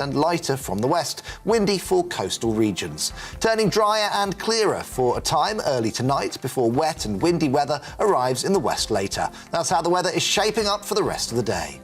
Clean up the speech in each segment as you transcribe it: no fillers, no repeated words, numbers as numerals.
and lighter from the west, windy for coastal regions. Turning drier and clearer for a time early tonight before wet and windy weather arrives in the west later. That's how the weather is shaping up for the rest of the day.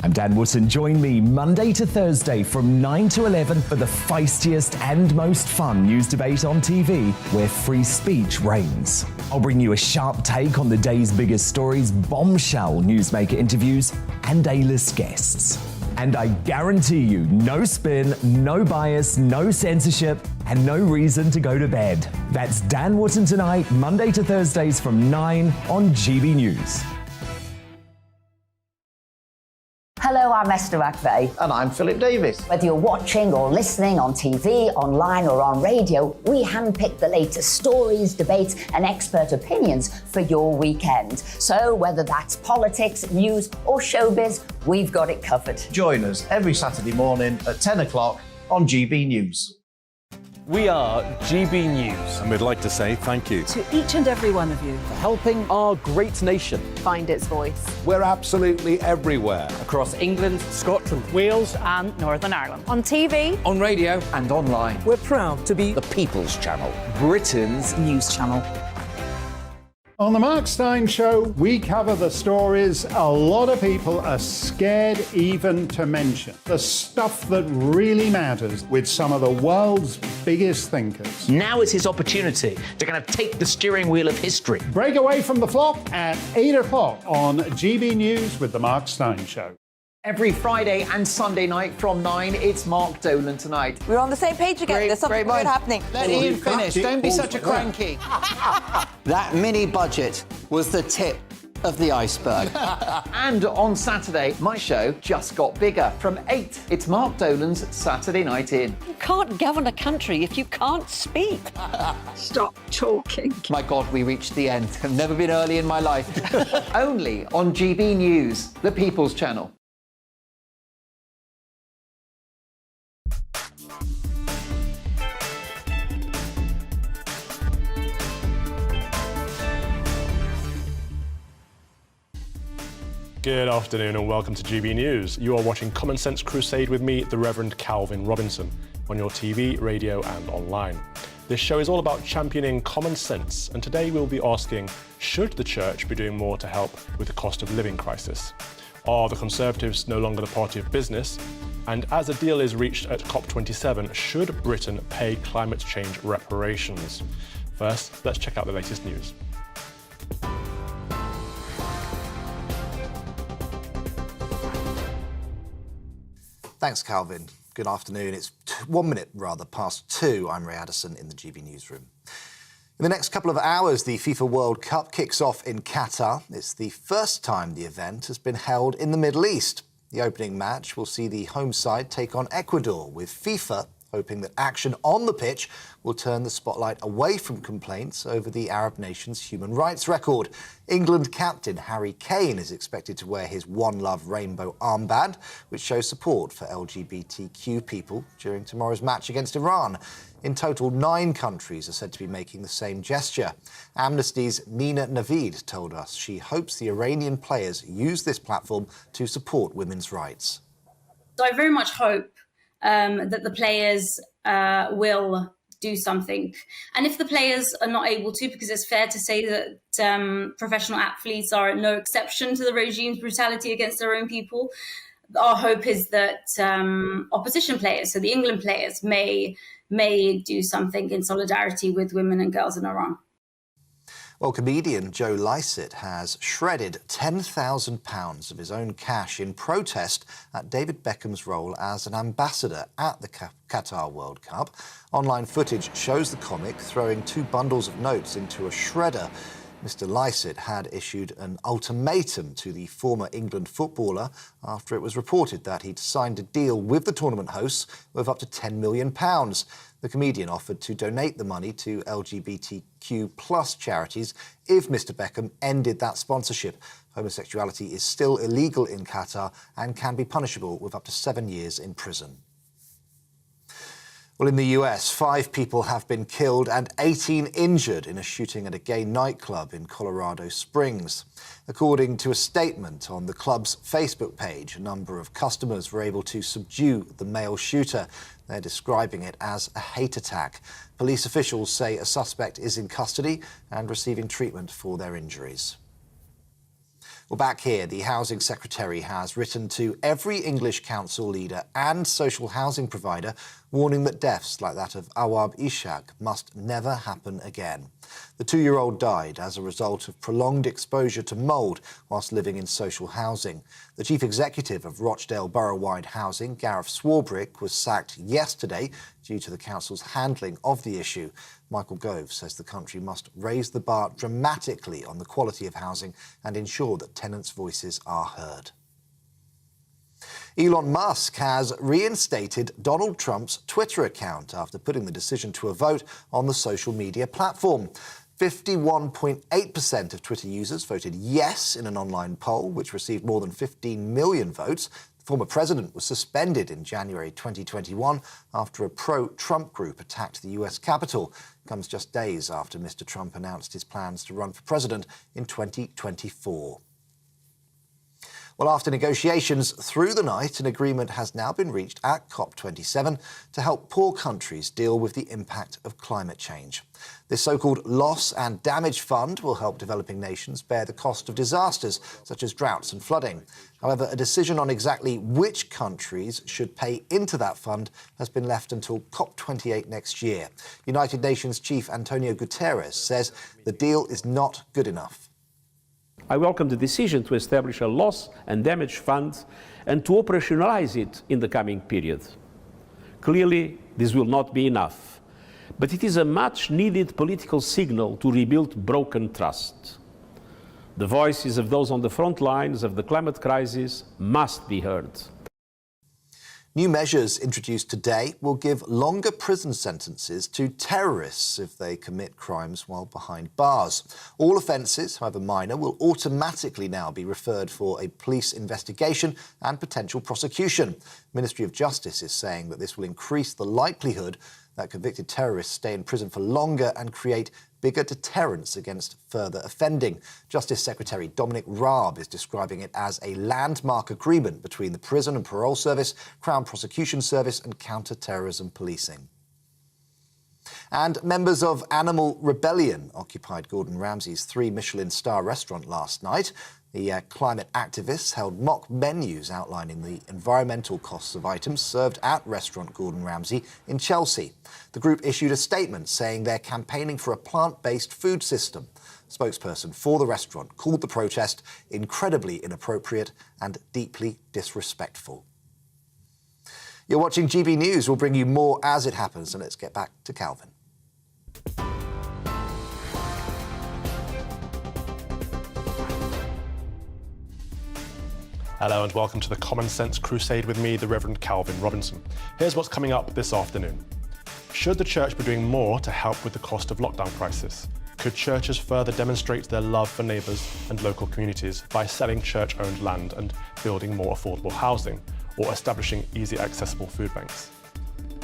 I'm Dan Wootton. Join me Monday to Thursday from 9 to 11 for the feistiest and most fun news debate on TV, where free speech reigns. I'll bring you a sharp take on the day's biggest stories, bombshell newsmaker interviews, and A-list guests. And I guarantee you, no spin, no bias, no censorship, and no reason to go to bed. That's Dan Wootton Tonight, Monday to Thursdays from 9 on GB News. Hello, I'm Esther McVeigh. And I'm Philip Davis. Whether you're watching or listening on TV, online or on radio, we handpick the latest stories, debates and expert opinions for your weekend. So whether that's politics, news or showbiz, we've got it covered. Join us every Saturday morning at 10 o'clock on GB News. We are GB News. And we'd like to say thank you to each and every one of you for helping our great nation find its voice. We're absolutely everywhere. Across England, Scotland, Wales and Northern Ireland. On TV, on radio and online. We're proud to be the People's Channel, Britain's news channel. On the Mark Steyn Show, we cover the stories a lot of people are scared even to mention. The stuff that really matters with some of the world's biggest thinkers. Now is his opportunity to kind of take the steering wheel of history. Break away from the flop at 8 o'clock on GB News with the Mark Steyn Show. Every Friday and Sunday night from 9, it's Mark Dolan Tonight. We're on the same page again. There's something good happening. Let Ian finish. Don't be such a cranky. That mini budget was the tip of the iceberg. And on Saturday, my show just got bigger. From 8, it's Mark Dolan's Saturday Night In. You can't govern a country if you can't speak. Stop talking. My God, we reached the end. I've never been early in my life. Only on GB News, the People's Channel. Good afternoon and welcome to GB News. You are watching Common Sense Crusade with me, the Reverend Calvin Robinson, on your TV, radio and online. This show is all about championing common sense, and today we'll be asking, should the church be doing more to help with the cost of living crisis? Are the Conservatives no longer the party of business? And as a deal is reached at COP27, should Britain pay climate change reparations? First, let's check out the latest news. Thanks, Calvin. Good afternoon. It's 1 minute past 2. I'm Ray Addison in the GB Newsroom. In the next couple of hours, the FIFA World Cup kicks off in Qatar. It's the first time the event has been held in the Middle East. The opening match will see the home side take on Ecuador, with FIFA hoping that action on the pitch will turn the spotlight away from complaints over the Arab nation's human rights record. England captain Harry Kane is expected to wear his One Love rainbow armband, which shows support for LGBTQ people during tomorrow's match against Iran. In total, 9 countries are said to be making the same gesture. Amnesty's Nina Navid told us she hopes the Iranian players use this platform to support women's rights. So I very much hope that the players will do something. And if the players are not able to, because it's fair to say that professional athletes are no exception to the regime's brutality against their own people, our hope is that opposition players, so the England players, may do something in solidarity with women and girls in Iran. Well, comedian Joe Lycett has shredded £10,000 of his own cash in protest at David Beckham's role as an ambassador at the Qatar World Cup. Online footage shows the comic throwing 2 bundles of notes into a shredder. Mr. Lycett had issued an ultimatum to the former England footballer after it was reported that he'd signed a deal with the tournament hosts of up to £10 million. The comedian offered to donate the money to LGBTQ plus charities if Mr. Beckham ended that sponsorship. Homosexuality is still illegal in Qatar and can be punishable with up to 7 years in prison. Well, in the US, 5 people have been killed and 18 injured in a shooting at a gay nightclub in Colorado Springs. According to a statement on the club's Facebook page, a number of customers were able to subdue the male shooter. They're describing it as a hate attack. Police officials say a suspect is in custody and receiving treatment for their injuries. Well, back here, the Housing Secretary has written to every English council leader and social housing provider, warning that deaths like that of Awab Ishaq must never happen again. The 2-year-old died as a result of prolonged exposure to mould whilst living in social housing. The chief executive of Rochdale Borough-wide Housing, Gareth Swarbrick, was sacked yesterday due to the council's handling of the issue. Michael Gove says the country must raise the bar dramatically on the quality of housing and ensure that tenants' voices are heard. Elon Musk has reinstated Donald Trump's Twitter account after putting the decision to a vote on the social media platform. 51.8% of Twitter users voted yes in an online poll, which received more than 15 million votes. The former president was suspended in January 2021 after a pro-Trump group attacked the US Capitol. It comes just days after Mr. Trump announced his plans to run for president in 2024. Well, after negotiations through the night, an agreement has now been reached at COP27 to help poor countries deal with the impact of climate change. This so-called loss and damage fund will help developing nations bear the cost of disasters such as droughts and flooding. However, a decision on exactly which countries should pay into that fund has been left until COP28 next year. United Nations Chief Antonio Guterres says the deal is not good enough. I welcome the decision to establish a loss and damage fund and to operationalise it in the coming period. Clearly, this will not be enough, but it is a much-needed political signal to rebuild broken trust. The voices of those on the front lines of the climate crisis must be heard. New measures introduced today will give longer prison sentences to terrorists if they commit crimes while behind bars. All offences, however minor, will automatically now be referred for a police investigation and potential prosecution. The Ministry of Justice is saying that this will increase the likelihood that convicted terrorists stay in prison for longer and create bigger deterrence against further offending. Justice Secretary Dominic Raab is describing it as a landmark agreement between the Prison and Parole Service, Crown Prosecution Service and counter-terrorism policing. And members of Animal Rebellion occupied Gordon Ramsay's 3 Michelin-star restaurant last night. The climate activists held mock menus outlining the environmental costs of items served at restaurant Gordon Ramsay in Chelsea. The group issued a statement saying they're campaigning for a plant-based food system. A spokesperson for the restaurant called the protest incredibly inappropriate and deeply disrespectful. You're watching GB News. We'll bring you more as it happens, and let's get back to Calvin. Hello and welcome to the Common Sense Crusade with me, the Reverend Calvin Robinson. Here's what's coming up this afternoon. Should the church be doing more to help with the cost of lockdown crisis? Could churches further demonstrate their love for neighbours and local communities by selling church-owned land and building more affordable housing, or establishing easy accessible food banks?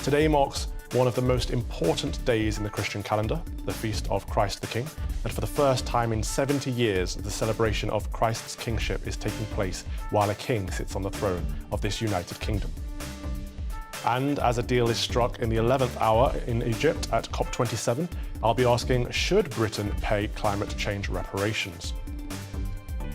Today marks one of the most important days in the Christian calendar, the Feast of Christ the King, and for the first time in 70 years, the celebration of Christ's kingship is taking place while a king sits on the throne of this united kingdom. And as a deal is struck in the 11th hour in Egypt at COP27, I'll be asking, should Britain pay climate change reparations?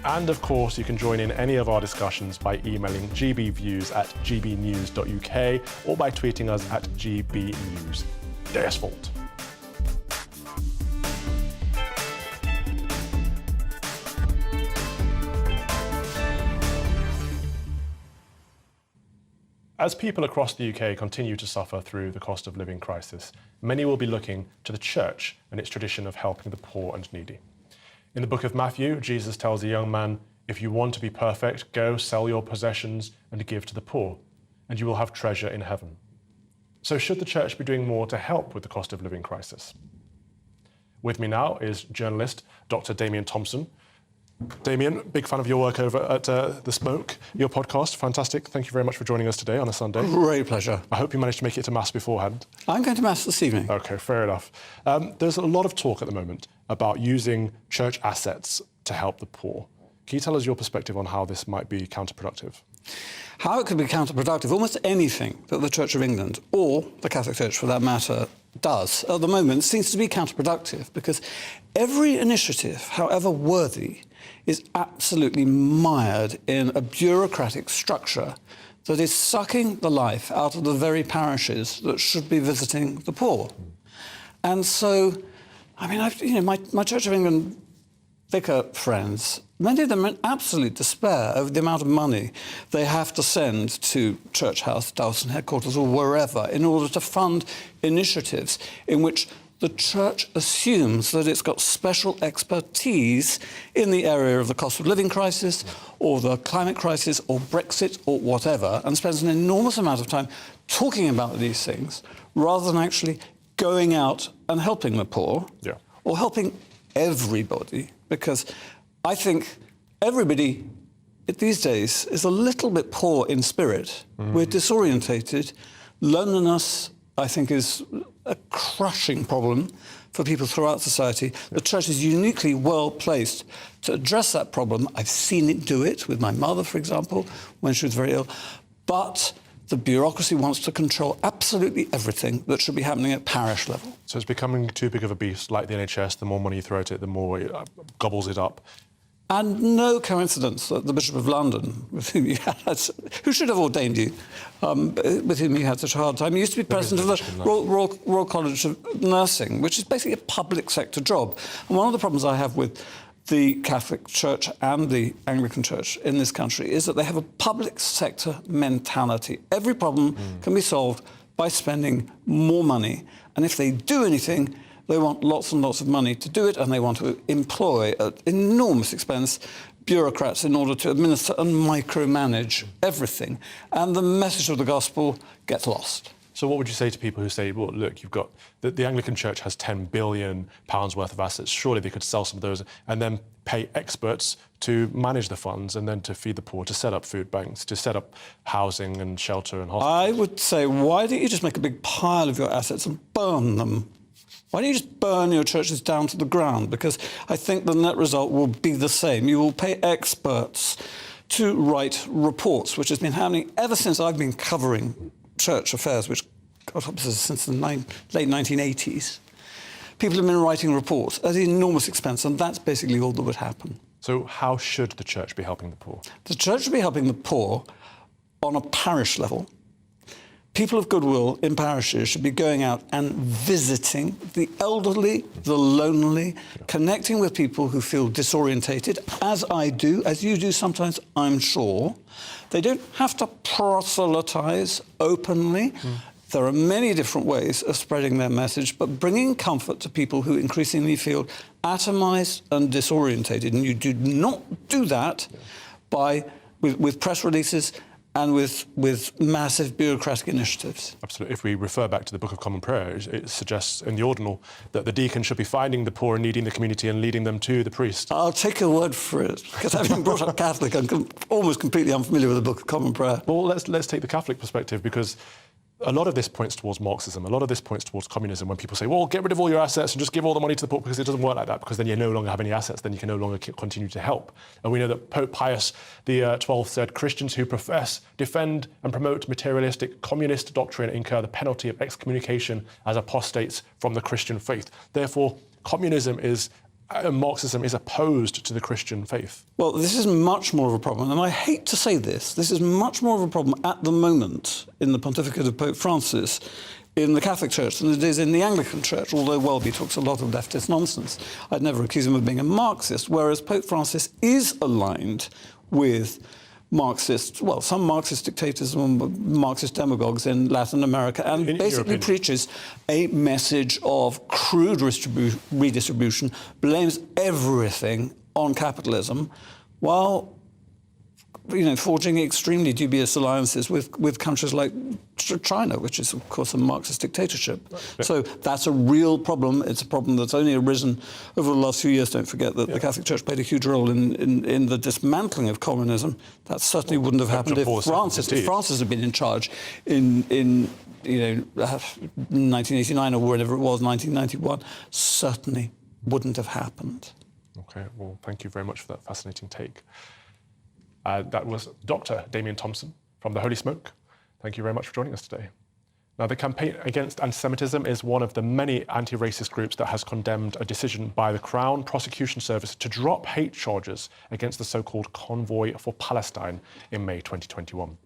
And of course, you can join in any of our discussions by emailing gbviews@gbnews.uk or by tweeting us at gbnews. There's fault. As people across the UK continue to suffer through the cost of living crisis, many will be looking to the church and its tradition of helping the poor and needy. In the book of Matthew, Jesus tells a young man, "If you want to be perfect, go sell your possessions and give to the poor, and you will have treasure in heaven." So should the church be doing more to help with the cost of living crisis? With me now is journalist Dr. Damien Thompson. Damien, big fan of your work over at The Smoke, your podcast. Fantastic. Thank you very much for joining us today on a Sunday. Great pleasure. I hope you managed to make it to Mass beforehand. I'm going to Mass this evening. OK, fair enough. There's a lot of talk at the moment about using church assets to help the poor. Can you tell us your perspective on how this might be counterproductive? How it could be counterproductive, almost anything that the Church of England, or the Catholic Church for that matter, does at the moment seems to be counterproductive, because every initiative, however worthy, is absolutely mired in a bureaucratic structure that is sucking the life out of the very parishes that should be visiting the poor. And so, I mean, my Church of England vicar friends, many of them are in absolute despair over the amount of money they have to send to Church House, Dowson headquarters, or wherever, in order to fund initiatives in which the Church assumes that it's got special expertise in the area of the cost of living crisis, or the climate crisis, or Brexit, or whatever, and spends an enormous amount of time talking about these things, rather than actually going out and helping the poor, or helping everybody, because I think everybody these days is a little bit poor in spirit. We're disorientated. Loneliness, I think, is a crushing problem for people throughout society. The Church is uniquely well placed to address that problem. I've seen it do it with my mother, for example, when she was very ill. But the bureaucracy wants to control absolutely everything that should be happening at parish level. So it's becoming too big of a beast, like the NHS. The more money you throw at it, the more it gobbles it up. And no coincidence that the Bishop of London, with whom you had, who should have ordained you, with whom you had such a hard time, he used to be president of the Royal College of Nursing, which is basically a public sector job. And one of the problems I have with the Catholic Church and the Anglican Church in this country is that they have a public sector mentality. Every problem can be solved by spending more money. And if they do anything, they want lots and lots of money to do it, and they want to employ, at enormous expense, bureaucrats in order to administer and micromanage everything. And the message of the gospel gets lost. So what would you say to people who say, well, look, you've got... The Anglican Church has £10 billion worth of assets. Surely they could sell some of those and then pay experts to manage the funds and then to feed the poor, to set up food banks, to set up housing and shelter and hospitals. I would say, why don't you just make a big pile of your assets and burn them? Why don't you just burn your churches down to the ground? Because I think the net result will be the same. You will pay experts to write reports, which has been happening ever since I've been covering church affairs, which got up since the late 1980s. People have been writing reports at enormous expense, and that's basically all that would happen. So how should the church be helping the poor? The church should be helping the poor on a parish level. People of goodwill in parishes should be going out and visiting the elderly, the lonely, connecting with people who feel disorientated, as I do, as you do sometimes, I'm sure. They don't have to proselytise openly. There are many different ways of spreading their message, but bringing comfort to people who increasingly feel atomised and disorientated. And you do not do that with press releases and with massive bureaucratic initiatives. Absolutely. If we refer back to the Book of Common Prayer, it suggests in the ordinal that the deacon should be finding the poor and needing the community and leading them to the priest. I'll take your word for it, because having brought up Catholic, I'm almost completely unfamiliar with the Book of Common Prayer. Well, let's take the Catholic perspective, because a lot of this points towards Marxism. A lot of this points towards communism, when people say, well, get rid of all your assets and just give all the money to the poor, because it doesn't work like that, because then you no longer have any assets, then you can no longer continue to help. And we know that Pope Pius XII said, Christians who profess, defend and promote materialistic communist doctrine incur the penalty of excommunication as apostates from the Christian faith. Therefore, communism is... Marxism is opposed to the Christian faith. Well, this is much more of a problem, and I hate to say this is much more of a problem at the moment in the pontificate of Pope Francis in the Catholic Church than it is in the Anglican Church, although Welby talks a lot of leftist nonsense. I'd never accuse him of being a Marxist, whereas Pope Francis is aligned with Marxist, well, some Marxist dictators and Marxist demagogues in Latin America, and basically preaches a message of crude redistribution, blames everything on capitalism, while forging extremely dubious alliances with countries like China, which is, of course, a Marxist dictatorship. So that's a real problem. It's a problem that's only arisen over the last few years. Don't forget that the Catholic Church played a huge role in the dismantling of communism. That certainly wouldn't have happened if Francis had been in charge in 1989 or whatever it was, 1991. Certainly wouldn't have happened. Okay, well, thank you very much for that fascinating take. That was Dr. Damien Thompson from the Holy Smoke. Thank you very much for joining us today. Now, the Campaign Against Antisemitism is one of the many anti-racist groups that has condemned a decision by the Crown Prosecution Service to drop hate charges against the so-called Convoy for Palestine in May 2021.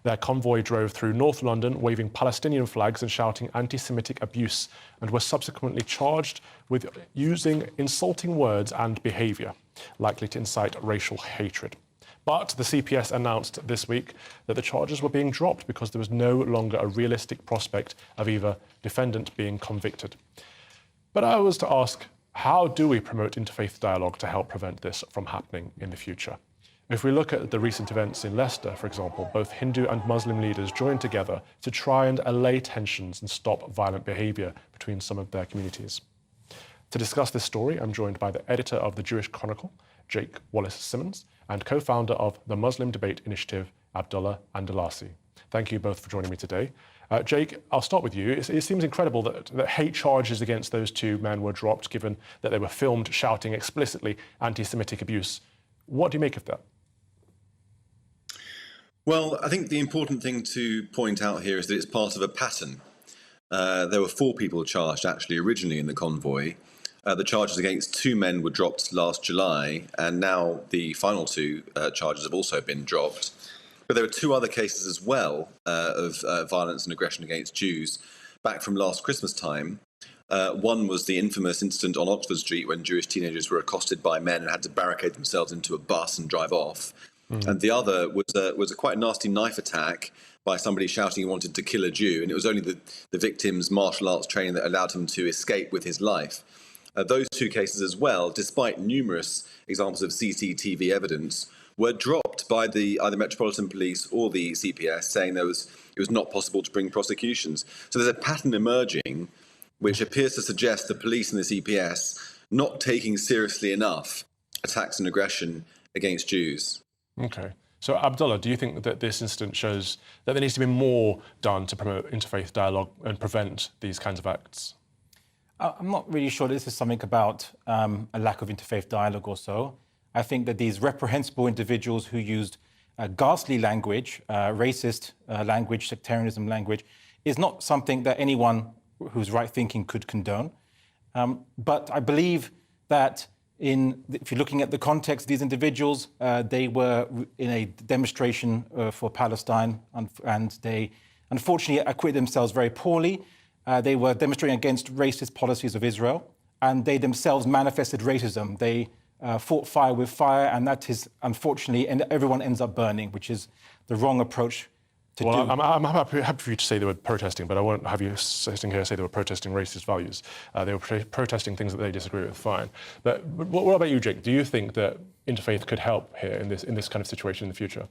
Their convoy drove through North London, waving Palestinian flags and shouting anti-Semitic abuse, and were subsequently charged with using insulting words and behaviour, likely to incite racial hatred. But the CPS announced this week that the charges were being dropped because there was no longer a realistic prospect of either defendant being convicted. But I was to ask, how do we promote interfaith dialogue to help prevent this from happening in the future? If we look at the recent events in Leicester, for example, both Hindu and Muslim leaders joined together to try and allay tensions and stop violent behaviour between some of their communities. To discuss this story, I'm joined by the editor of the Jewish Chronicle, Jake Wallace-Simmons, and co-founder of the Muslim Debate Initiative, Abdullah Andalasi. Thank you both for joining me today. Jake, I'll start with you. It seems incredible that hate charges against those two men were dropped, given that they were filmed shouting explicitly anti-Semitic abuse. What do you make of that? Well, I think the important thing to point out here is that it's part of a pattern. There were 4 people charged, actually, originally in the convoy. The charges against 2 men were dropped last July, and now the final 2 charges have also been dropped. But there were 2 other cases as well of violence and aggression against Jews back from last Christmas time. One was the infamous incident on Oxford Street when Jewish teenagers were accosted by men and had to barricade themselves into a bus and drive off. And the other was a quite nasty knife attack by somebody shouting he wanted to kill a Jew, and it was only the victim's martial arts training that allowed him to escape with his life. Those 2 cases as well, despite numerous examples of CCTV evidence, were dropped by either Metropolitan Police or the CPS, saying it was not possible to bring prosecutions. So there's a pattern emerging which appears to suggest the police and the CPS not taking seriously enough attacks and aggression against Jews. Okay. So, Abdullah, do you think that this incident shows that there needs to be more done to promote interfaith dialogue and prevent these kinds of acts? I'm not really sure this is something about a lack of interfaith dialogue or so. I think that these reprehensible individuals who used ghastly language, racist language, sectarianism language, is not something that anyone who's right-thinking could condone. But I believe that if you're looking at the context, these individuals, they were in a demonstration for Palestine, and they unfortunately acquitted themselves very poorly. They were demonstrating against racist policies of Israel, and they themselves manifested racism. They fought fire with fire, and that is, unfortunately, and everyone ends up burning, which is the wrong approach to do. I'm happy for you to say they were protesting, but I won't have you sitting here say they were protesting racist values. They were protesting things that they disagree with, fine. But what about you, Jake? Do you think that interfaith could help here in this kind of situation in the future?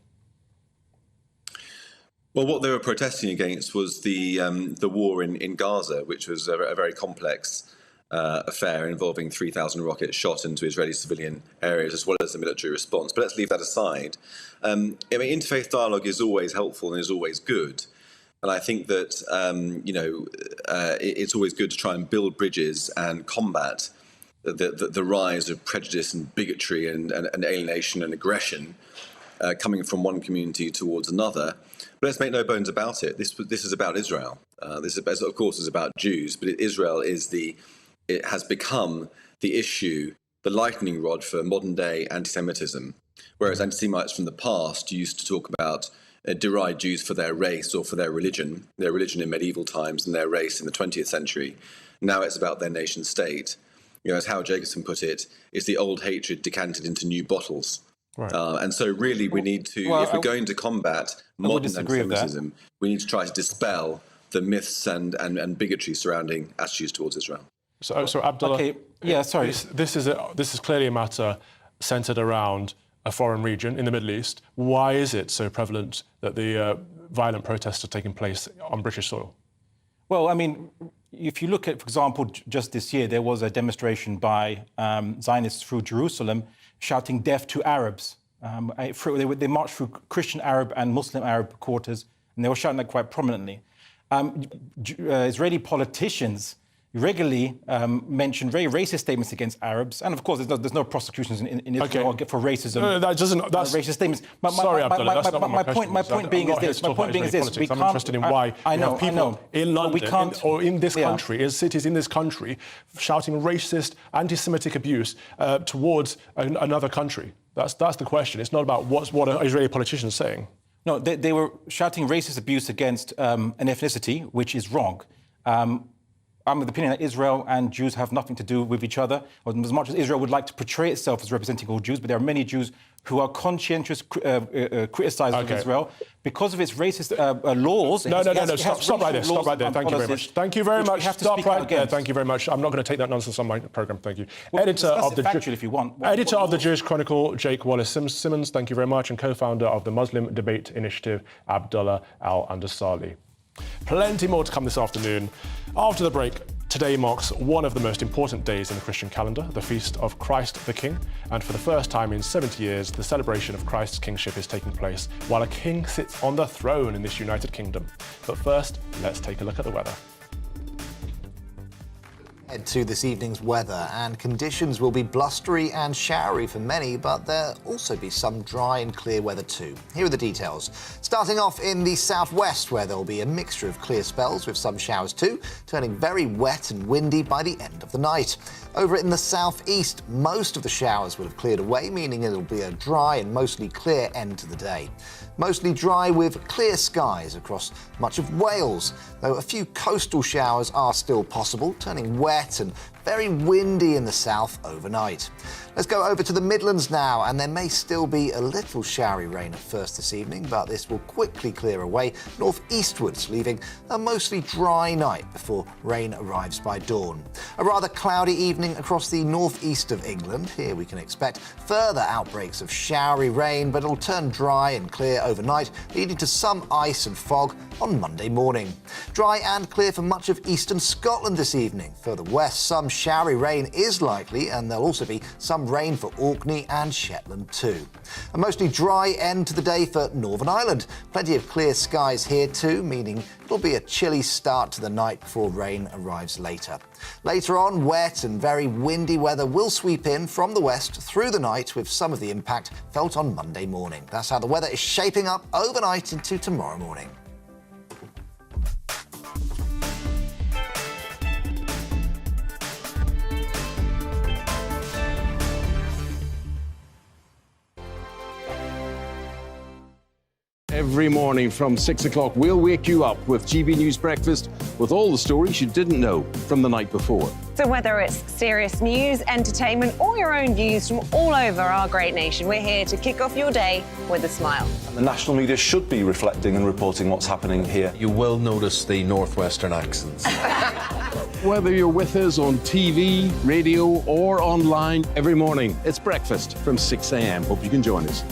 Well, what they were protesting against was the war in Gaza, which was a very complex affair involving 3,000 rockets shot into Israeli civilian areas, as well as the military response. But let's leave that aside. Interfaith dialogue is always helpful and is always good. And I think that, it's always good to try and build bridges and combat the rise of prejudice and bigotry and alienation and aggression coming from one community towards another. But let's make no bones about it. This is about Israel. This, of course, is about Jews. But Israel it has become the issue, the lightning rod for modern-day anti-Semitism. Whereas anti-Semites from the past used to talk about deride Jews for their race or for their religion in medieval times and their race in the 20th century. Now it's about their nation state. As Howard Jacobson put it, it's the old hatred decanted into new bottles. Right. And so really we need to, if we're going to combat modern anti-Semitism, we need to try to dispel the myths and bigotry surrounding attitudes towards Israel. So Abdullah, okay. Yeah, sorry. This is clearly a matter centred around a foreign region in the Middle East, why is it so prevalent that the violent protests are taking place on British soil? Well, I mean, if you look at, for example, just this year, there was a demonstration by Zionists through Jerusalem shouting death to Arabs. They marched through Christian Arab and Muslim Arab quarters, and they were shouting that quite prominently. Israeli politicians regularly mention very racist statements against Arabs, and of course, there's no prosecutions in Israel for racism. No, that doesn't. That's racist statements. Sorry, Abdullah, that's not what my question is. My point being is this. I'm interested in why I know, people in London or in this country, in cities in this country, shouting racist, anti-Semitic abuse towards another country. That's the question. It's not about what an Israeli politician is saying. No, they were shouting racist abuse against an ethnicity, which is wrong. I'm of the opinion that Israel and Jews have nothing to do with each other, as much as Israel would like to portray itself as representing all Jews, but there are many Jews who are conscientious criticisers of Israel because of its racist laws. No, stop right there, stop right there. Thank you very much. Thank you very much. Stop right there. Thank you very much. I'm not going to take that nonsense on my programme, thank you. Well, editor of the Jewish Chronicle, Jake Wallace-Simmons, thank you very much, and co-founder of the Muslim Debate Initiative, Abdullah Al-Andasali. Plenty more to come this afternoon. After the break, today marks one of the most important days in the Christian calendar, the Feast of Christ the King. And for the first time in 70 years, the celebration of Christ's kingship is taking place while a king sits on the throne in this United Kingdom. But first, let's take a look at the weather. Head to this evening's weather, and conditions will be blustery and showery for many, but there'll also be some dry and clear weather too. Here are the details. Starting off in the southwest, where there'll be a mixture of clear spells with some showers too, turning very wet and windy by the end of the night. Over in the southeast, most of the showers will have cleared away, meaning it'll be a dry and mostly clear end to the day. Mostly dry with clear skies across much of Wales, though a few coastal showers are still possible, turning wet and very windy in the south overnight. Let's go over to the Midlands now, and there may still be a little showery rain at first this evening, but this will quickly clear away northeastwards, leaving a mostly dry night before rain arrives by dawn. A rather cloudy evening across the northeast of England. Here we can expect further outbreaks of showery rain, but it'll turn dry and clear overnight, leading to some ice and fog on Monday morning. Dry and clear for much of eastern Scotland this evening. Further west, some showery rain is likely, and there'll also be some rain for Orkney and Shetland too. A mostly dry end to the day for Northern Ireland. Plenty of clear skies here too, meaning it'll be a chilly start to the night before rain arrives later. Later on, wet and very windy weather will sweep in from the west through the night, with some of the impact felt on Monday morning. That's how the weather is shaping up overnight into tomorrow morning. Every morning from 6 o'clock, we'll wake you up with GB News Breakfast with all the stories you didn't know from the night before. So whether it's serious news, entertainment, or your own views from all over our great nation, we're here to kick off your day with a smile. The national media should be reflecting and reporting what's happening here. You will notice the northwestern accents. Whether you're with us on TV, radio, or online, every morning, it's breakfast from 6 a.m. Hope you can join us.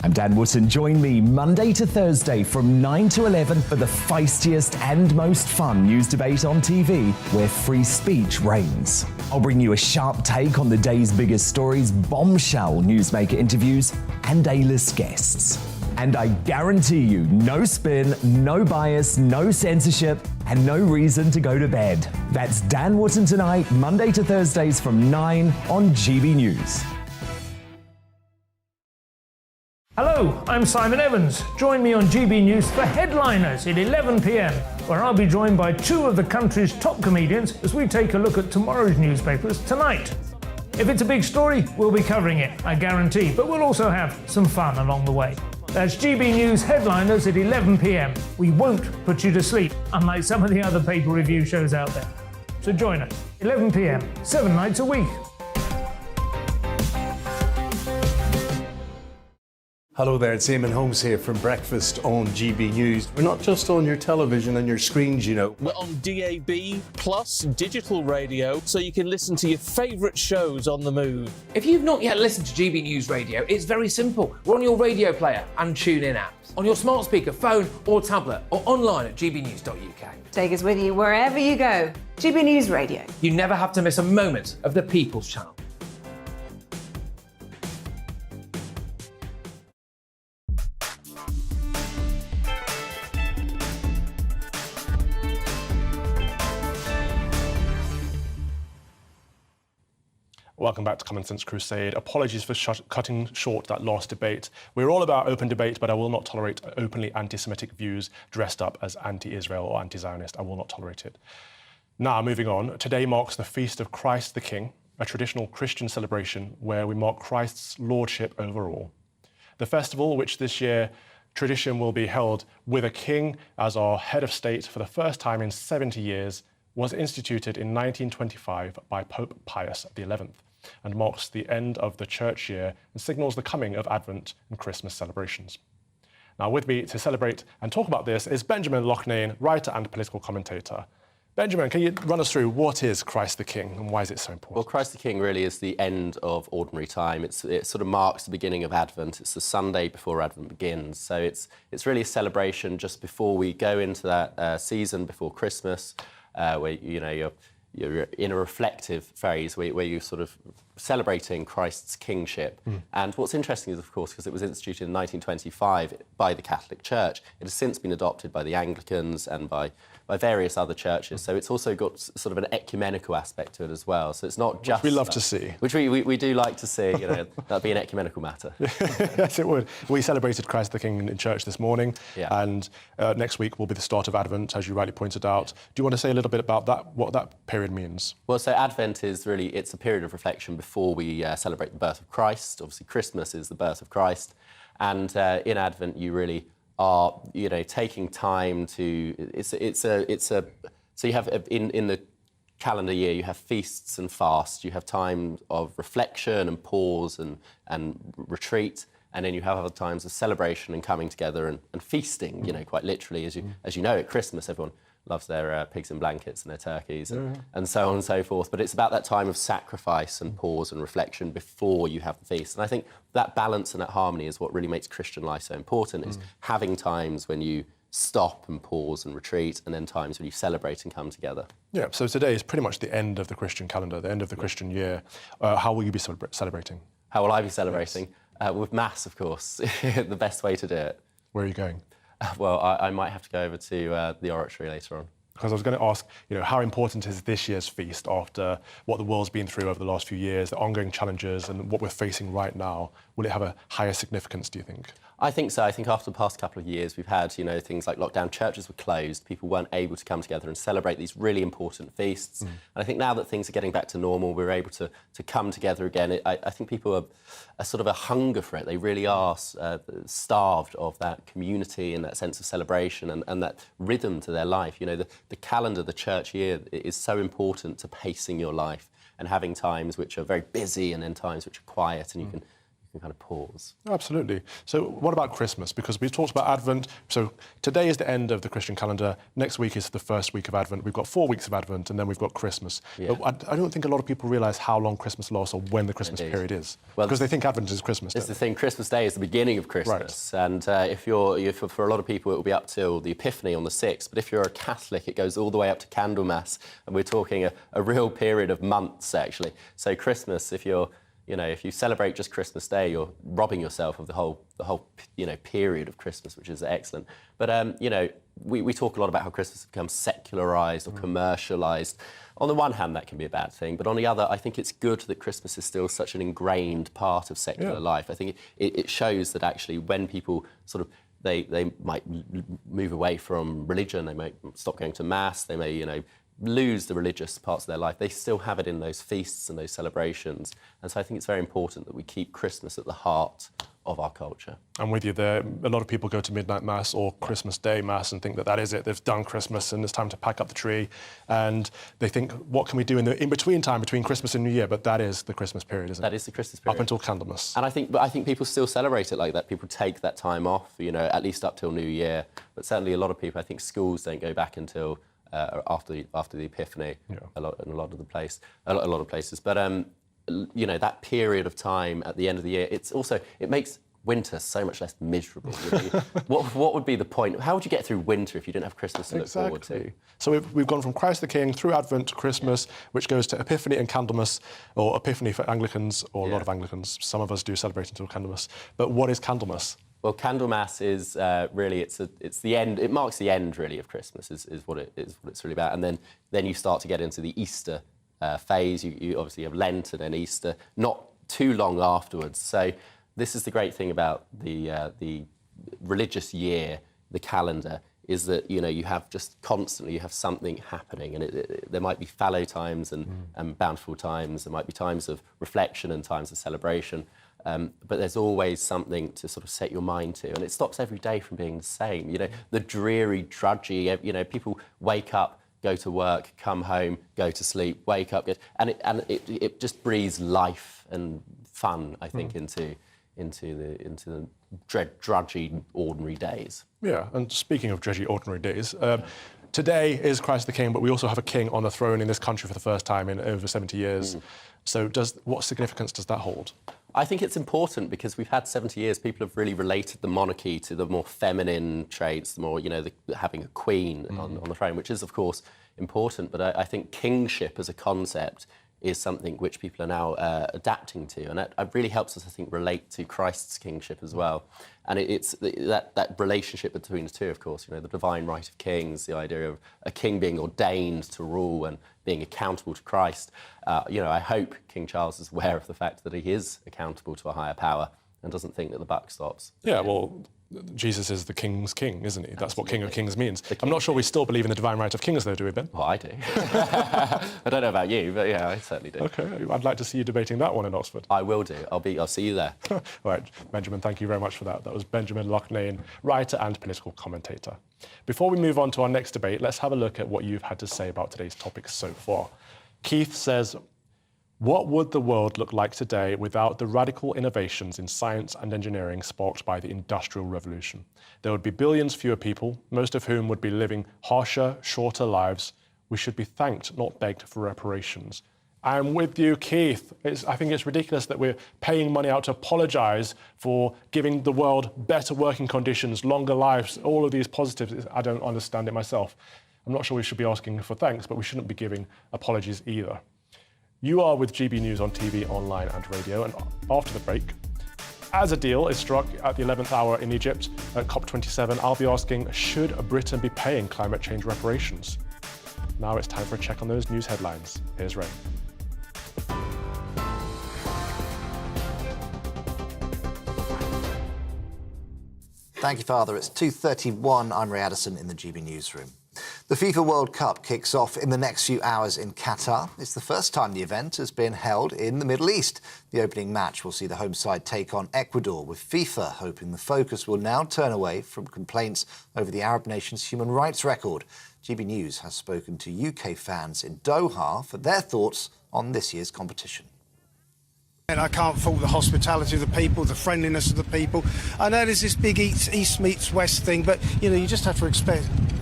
I'm Dan Wootton. Join me Monday to Thursday from 9 to 11 for the feistiest and most fun news debate on TV, where free speech reigns. I'll bring you a sharp take on the day's biggest stories, bombshell newsmaker interviews, and A-list guests. And I guarantee you, no spin, no bias, no censorship, and no reason to go to bed. That's Dan Wootton Tonight, Monday to Thursdays from 9 on GB News. Hello, I'm Simon Evans. Join me on GB News for Headliners at 11 p.m, where I'll be joined by two of the country's top comedians as we take a look at tomorrow's newspapers tonight. If it's a big story, we'll be covering it, I guarantee, but we'll also have some fun along the way. That's GB News Headliners at 11 p.m. We won't put you to sleep, unlike some of the other paper review shows out there. So join us, 11 p.m, 7 nights a week. Hello there, it's Eamon Holmes here from Breakfast on GB News. We're not just on your television and your screens, you know. We're on DAB plus digital radio, so you can listen to your favourite shows on the move. If you've not yet listened to GB News Radio, it's very simple. We're on your radio player and TuneIn apps, on your smart speaker, phone or tablet, or online at gbnews.uk. Take us with you wherever you go. GB News Radio. You never have to miss a moment of the People's Channel. Welcome back to Common Sense Crusade. Apologies for cutting short that last debate. We're all about open debate, but I will not tolerate openly anti-Semitic views dressed up as anti-Israel or anti-Zionist. I will not tolerate it. Now, moving on. Today marks the Feast of Christ the King, a traditional Christian celebration where we mark Christ's lordship over all. The festival, which this year tradition will be held with a king as our head of state for the first time in 70 years, was instituted in 1925 by Pope Pius XI and marks the end of the church year and signals the coming of Advent and Christmas celebrations. Now, with me to celebrate and talk about this is Benjamin Loughnane, writer and political commentator. Benjamin, can you run us through what is Christ the King and why is it so important? Well, Christ the King really is the end of ordinary time. It sort of marks the beginning of Advent. It's the Sunday before Advent begins. So it's really a celebration just before we go into that season before Christmas, where you're in a reflective phase where you're sort of celebrating Christ's kingship. And what's interesting is, of course, because it was instituted in 1925 by the Catholic Church, it has since been adopted by the Anglicans and by various other churches. So it's also got sort of an ecumenical aspect to it as well. So it's not just... Which we love to see. Which we do like to see, that'd be an ecumenical matter. Yes, it would. We celebrated Christ the King in church this morning, and next week will be the start of Advent, as you rightly pointed out. Do you want to say a little bit about that, what that period means? Well, so Advent is really, it's a period of reflection before we celebrate the birth of Christ. Obviously, Christmas is the birth of Christ. And in Advent, you really are, taking time to, so you have, in the calendar year, you have feasts and fasts, you have time of reflection and pause and retreat, and then you have other times of celebration and coming together and feasting, quite literally, as you know, at Christmas, everyone loves their pigs in blankets and their turkeys and so on and so forth. But it's about that time of sacrifice and pause and reflection before you have the feast. And I think that balance and that harmony is what really makes Christian life so important, is having times when you stop and pause and retreat, and then times when you celebrate and come together. Yeah, so today is pretty much the end of the Christian calendar, the end of the Christian year. How will you be celebrating? How will I be celebrating? Yes. With Mass, of course, the best way to do it. Where are you going? Well, I might have to go over to the oratory later on. Because I was going to ask, how important is this year's feast after what the world's been through over the last few years, the ongoing challenges and what we're facing right now? Will it have a higher significance, do you think? I think so. I think after the past couple of years, we've had, things like lockdown, churches were closed, people weren't able to come together and celebrate these really important feasts. And I think now that things are getting back to normal, we're able to come together again. I think people are sort of a hunger for it. They really are starved of that community and that sense of celebration and that rhythm to their life. The calendar, the church year is so important to pacing your life and having times which are very busy and then times which are quiet, and you can kind of pause. Absolutely. So what about Christmas? Because we've talked about Advent. So today is the end of the Christian calendar. Next week is the first week of Advent. We've got 4 weeks of Advent, and then we've got Christmas. Yeah. But I don't think a lot of people realise how long Christmas lasts or when the Christmas period is. Well, because they think Advent is Christmas. It's the thing. Christmas Day is the beginning of Christmas. Right. And for a lot of people, it will be up till the Epiphany on the 6th. But if you're a Catholic, it goes all the way up to Candlemas. And we're talking a real period of months, actually. So Christmas, if you celebrate just Christmas Day, you're robbing yourself of the whole period of Christmas, which is excellent. But we talk a lot about how Christmas has become secularised or commercialised. On the one hand, that can be a bad thing, but on the other, I think it's good that Christmas is still such an ingrained part of secular life. I think it shows that actually when people sort of they might move away from religion, they might stop going to Mass, they may lose the religious parts of their life. They still have it in those feasts and those celebrations. And so I think it's very important that we keep Christmas at the heart of our culture. I'm with you there. A lot of people go to midnight mass or Christmas Day mass and think that that is it. They've done Christmas and it's time to pack up the tree. And they think, what can we do in the in-between time between Christmas and New Year? But that is the Christmas period, isn't it? That is the Christmas period. Up until Candlemas. And I think people still celebrate it like that. People take that time off, you know, at least up till New Year. But certainly a lot of people, I think schools don't go back until after the Epiphany, in a lot of places. But you know, that period of time at the end of the year, it makes winter so much less miserable. You know? what would be the point? How would you get through winter if you didn't have Christmas to look forward to? So we've gone from Christ the King through Advent to Christmas, which goes to Epiphany and Candlemas, or Epiphany for Anglicans, or a lot of Anglicans. Some of us do celebrate until Candlemas. But what is Candlemas? Well, Candlemas is really it's the end. It marks the end really of Christmas. Is what it's really about. And then you start to get into the Easter phase. You obviously have Lent and then Easter, not too long afterwards. So this is the great thing about the religious year, the calendar, is that, you know, you have just constantly, you have something happening, and there might be fallow times and bountiful times. There might be times of reflection and times of celebration. But there's always something to sort of set your mind to, and it stops every day from being the same. You know, the dreary, drudgy. You know, people wake up, go to work, come home, go to sleep, wake up, and it just breathes life and fun, I think, into the drudgy, ordinary days. Yeah, and speaking of drudgy, ordinary days. Today is Christ the King, but we also have a king on the throne in this country for the first time in over 70 years. So what significance does that hold? I think it's important because we've had 70 years, people have really related the monarchy to the more feminine traits, the more, you know, having a queen on the throne, which is, of course, important. But I think kingship as a concept is something which people are now adapting to. And it really helps us, I think, relate to Christ's kingship as well. And it's that relationship between the two, of course, you know, the divine right of kings, the idea of a king being ordained to rule and being accountable to Christ. You know, I hope King Charles is aware of the fact that he is accountable to a higher power and doesn't think that the buck stops. Yeah, well, Jesus is the king's king, isn't he? That's what King of Kings means. I'm not sure we still believe in the divine right of kings, though, do we, Ben? Well, I do. I don't know about you, but yeah, I certainly do. OK, I'd like to see you debating that one in Oxford. I will do. I'll see you there. All right, Benjamin, thank you very much for that. That was Benjamin Loughnane, writer and political commentator. Before we move on to our next debate, let's have a look at what you've had to say about today's topics so far. Keith says, what would the world look like today without the radical innovations in science and engineering sparked by the Industrial Revolution? There would be billions fewer people, most of whom would be living harsher, shorter lives. We should be thanked, not begged for reparations. I'm with you, Keith. I think it's ridiculous that we're paying money out to apologise for giving the world better working conditions, longer lives, all of these positives. I don't understand it myself. I'm not sure we should be asking for thanks, but we shouldn't be giving apologies either. You are with GB News on TV, online and radio, and after the break, as a deal is struck at the 11th hour in Egypt at COP27, I'll be asking, should Britain be paying climate change reparations? Now it's time for a check on those news headlines. Here's Ray. Thank you, Father. It's 2:31. I'm Ray Addison in the GB Newsroom. The FIFA World Cup kicks off in the next few hours in Qatar. It's the first time the event has been held in the Middle East. The opening match will see the home side take on Ecuador, with FIFA hoping the focus will now turn away from complaints over the Arab nation's human rights record. GB News has spoken to UK fans in Doha for their thoughts on this year's competition. And I can't fault the hospitality of the people, the friendliness of the people. I know there's this big East meets West thing, but, you know, you just have to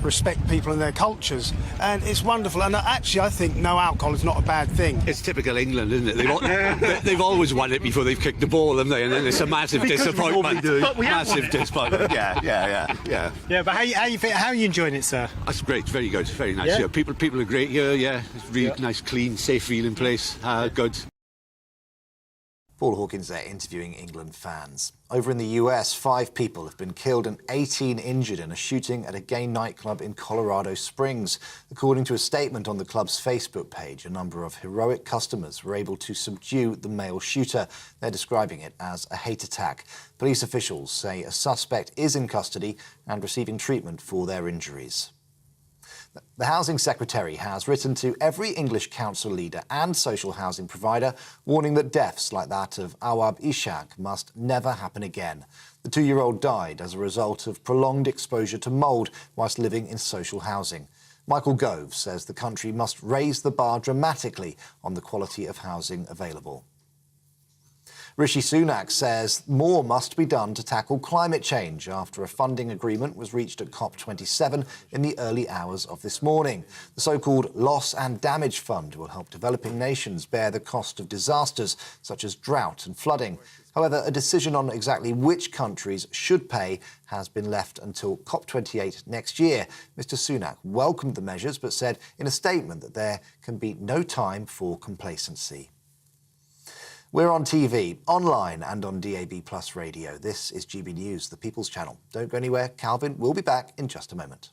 respect people and their cultures. And it's wonderful. And actually, I think no alcohol is not a bad thing. It's typical England, isn't it? They've always won it before they've kicked the ball, haven't they? And then it's a massive disappointment. Massive disappointment. Yeah. Yeah, but how are you enjoying it, sir? That's great. Very good. Very nice. Yeah? Yeah, people are great here. Yeah, it's really nice, clean, safe feeling place. Good. Paul Hawkins there interviewing England fans. Over in the US, 5 people have been killed and 18 injured in a shooting at a gay nightclub in Colorado Springs. According to a statement on the club's Facebook page, a number of heroic customers were able to subdue the male shooter. They're describing it as a hate attack. Police officials say a suspect is in custody and receiving treatment for their injuries. The Housing Secretary has written to every English council leader and social housing provider, warning that deaths like that of Awab Ishaq must never happen again. The 2-year-old died as a result of prolonged exposure to mould whilst living in social housing. Michael Gove says the country must raise the bar dramatically on the quality of housing available. Rishi Sunak says more must be done to tackle climate change after a funding agreement was reached at COP27 in the early hours of this morning. The so-called Loss and Damage Fund will help developing nations bear the cost of disasters such as drought and flooding. However, a decision on exactly which countries should pay has been left until COP28 next year. Mr. Sunak welcomed the measures but said in a statement that there can be no time for complacency. We're on TV, online and on DAB+ radio. This is GB News, the People's Channel. Don't go anywhere. Calvin will be back in just a moment.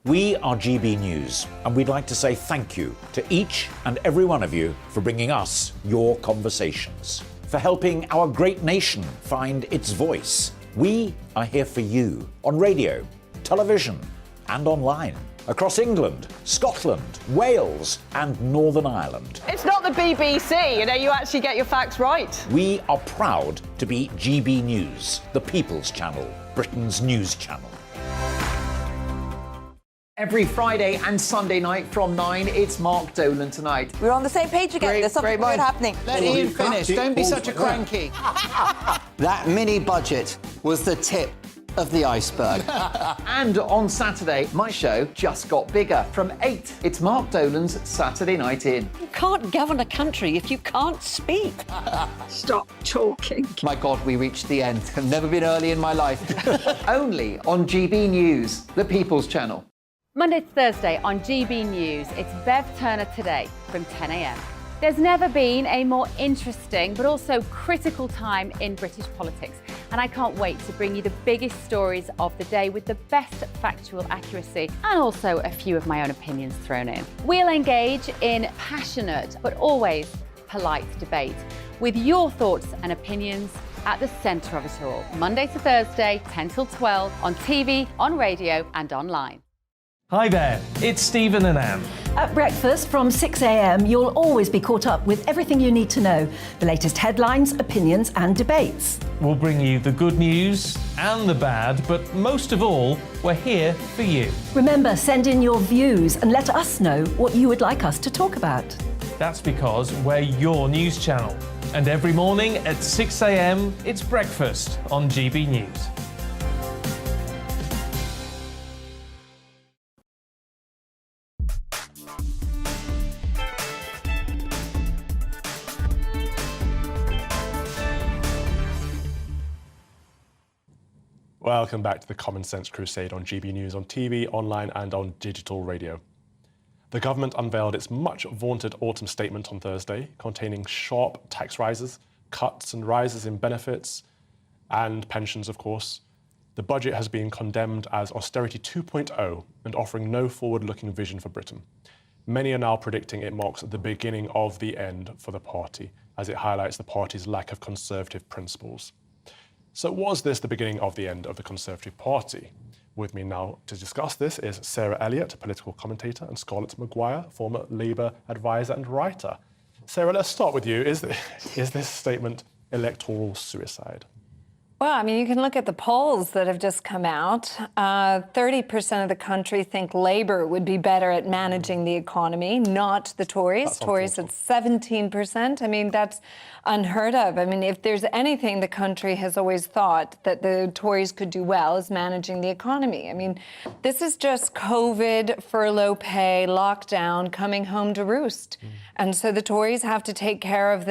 We are GB News, and we'd like to say thank you to each and every one of you for bringing us your conversations, for helping our great nation find its voice. We are here for you on radio, television and online, across England, Scotland, Wales and Northern Ireland. It's not the BBC, you actually get your facts right. We are proud to be GB News, the People's Channel, Britain's news channel. Every Friday and Sunday night from 9, it's Mark Dolan Tonight. We're on the same page again. There's something good happening. Let Ian finish. Don't be such a cranky. That mini budget was the tip of the iceberg. And on Saturday, my show just got bigger. From 8, it's Mark Dolan's Saturday Night In. You can't govern a country if you can't speak. Stop talking. My God, we reached the end. I've never been early in my life. Only on GB News, the People's Channel. Monday to Thursday on GB News, it's Bev Turner Today from 10 a.m. There's never been a more interesting but also critical time in British politics, and I can't wait to bring you the biggest stories of the day with the best factual accuracy and also a few of my own opinions thrown in. We'll engage in passionate but always polite debate with your thoughts and opinions at the centre of it all. Monday to Thursday, 10 till 12 on TV, on radio and online. Hi there, it's Stephen and Anne. At breakfast from 6 a.m, you'll always be caught up with everything you need to know, the latest headlines, opinions and debates. We'll bring you the good news and the bad, but most of all, we're here for you. Remember, send in your views and let us know what you would like us to talk about. That's because we're your news channel. And every morning at 6 a.m, it's breakfast on GB News. Welcome back to the Common Sense Crusade on GB News on TV, online and on digital radio. The government unveiled its much vaunted autumn statement on Thursday, containing sharp tax rises, cuts and rises in benefits and pensions, of course. The budget has been condemned as austerity 2.0 and offering no forward-looking vision for Britain. Many are now predicting it marks the beginning of the end for the party, as it highlights the party's lack of conservative principles. So was this the beginning of the end of the Conservative Party? With me now to discuss this is Sarah Elliott, political commentator, and Scarlett Maguire, former Labour advisor and writer. Sarah, let's start with you. Is this statement electoral suicide? Well, I mean, you can look at the polls that have just come out. 30% of the country think Labour would be better at managing the economy, not the Tories. Tories at 17%. I mean, that's unheard of. I mean, if there's anything the country has always thought that the Tories could do well is managing the economy. I mean, this is just COVID, furlough pay, lockdown, coming home to roost. And so the Tories have to take care of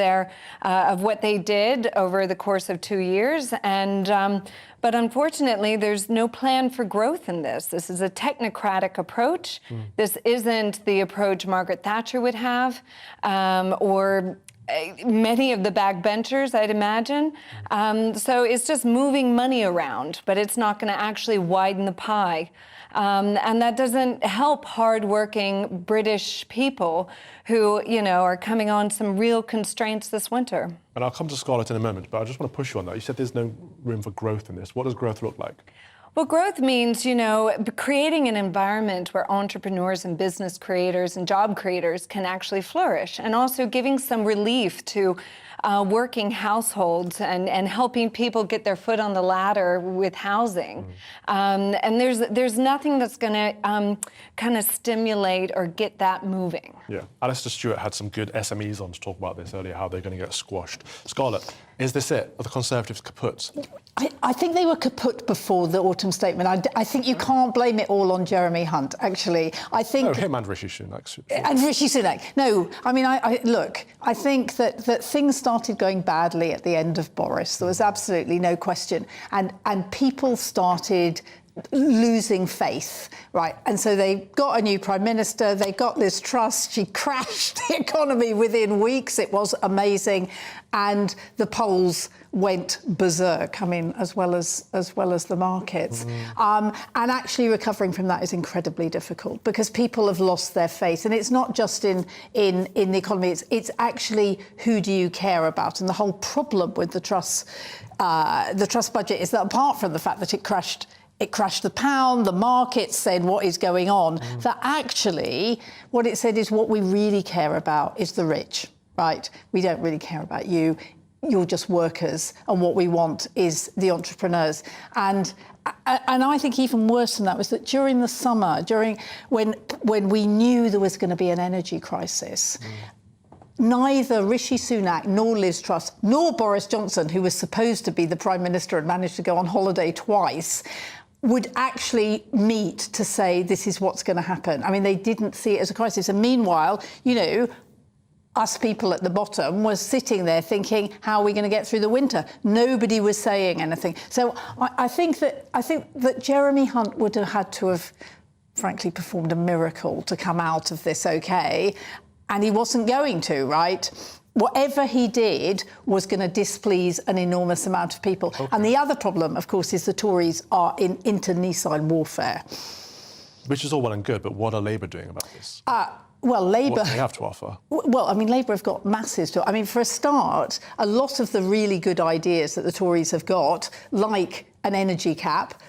of what they did over the course of 2 years. But unfortunately, there's no plan for growth in this. This is a technocratic approach. This isn't the approach Margaret Thatcher would have, or many of the backbenchers, I'd imagine. So it's just moving money around, but it's not going to actually widen the pie. And that doesn't help hardworking British people who, are coming on some real constraints this winter. And I'll come to Scarlett in a moment, but I just want to push you on that. You said there's no room for growth in this. What does growth look like? Well, growth means, creating an environment where entrepreneurs and business creators and job creators can actually flourish, and also giving some relief to working households and helping people get their foot on the ladder with housing. And there's nothing that's going to kind of stimulate or get that moving. Yeah. Alistair Stewart had some good SMEs on to talk about this earlier, how they're going to get squashed. Scarlett, is this it? Are the Conservatives kaput? I think they were kaput before the autumn statement. I think you can't blame it all on Jeremy Hunt, actually. I think... No, him and Rishi Sunak. And Rishi Sunak. No, I mean, look, I think that things started going badly at the end of Boris. There was absolutely no question. And people started losing faith, right? And so they got a new Prime Minister, they got Liz Truss, she crashed the economy within weeks, it was amazing, and the polls went berserk, as well as the markets. And actually recovering from that is incredibly difficult because people have lost their faith. And it's not just in the economy, it's actually who do you care about? And the whole problem with the Truss budget is that apart from the fact that it crashed the pound, the market said what is going on, that actually what it said is what we really care about is the rich, right? We don't really care about you. You're just workers, and what we want is the entrepreneurs. And I think even worse than that was that during the summer, when we knew there was going to be an energy crisis, neither Rishi Sunak nor Liz Truss nor Boris Johnson, who was supposed to be the Prime Minister and managed to go on holiday twice, would actually meet to say this is what's going to happen. I mean, they didn't see it as a crisis. And meanwhile, us people at the bottom were sitting there thinking, how are we going to get through the winter? Nobody was saying anything. So I think that Jeremy Hunt would have had to have, frankly, performed a miracle to come out of this okay, and he wasn't going to, right? Whatever he did was going to displease an enormous amount of people. Okay. And the other problem, of course, is the Tories are in internecine warfare. Which is all well and good, but what are Labour doing about this? Well, Labour... What do they have to offer? Well, Labour have got masses to... for a start, a lot of the really good ideas that the Tories have got, like an energy cap,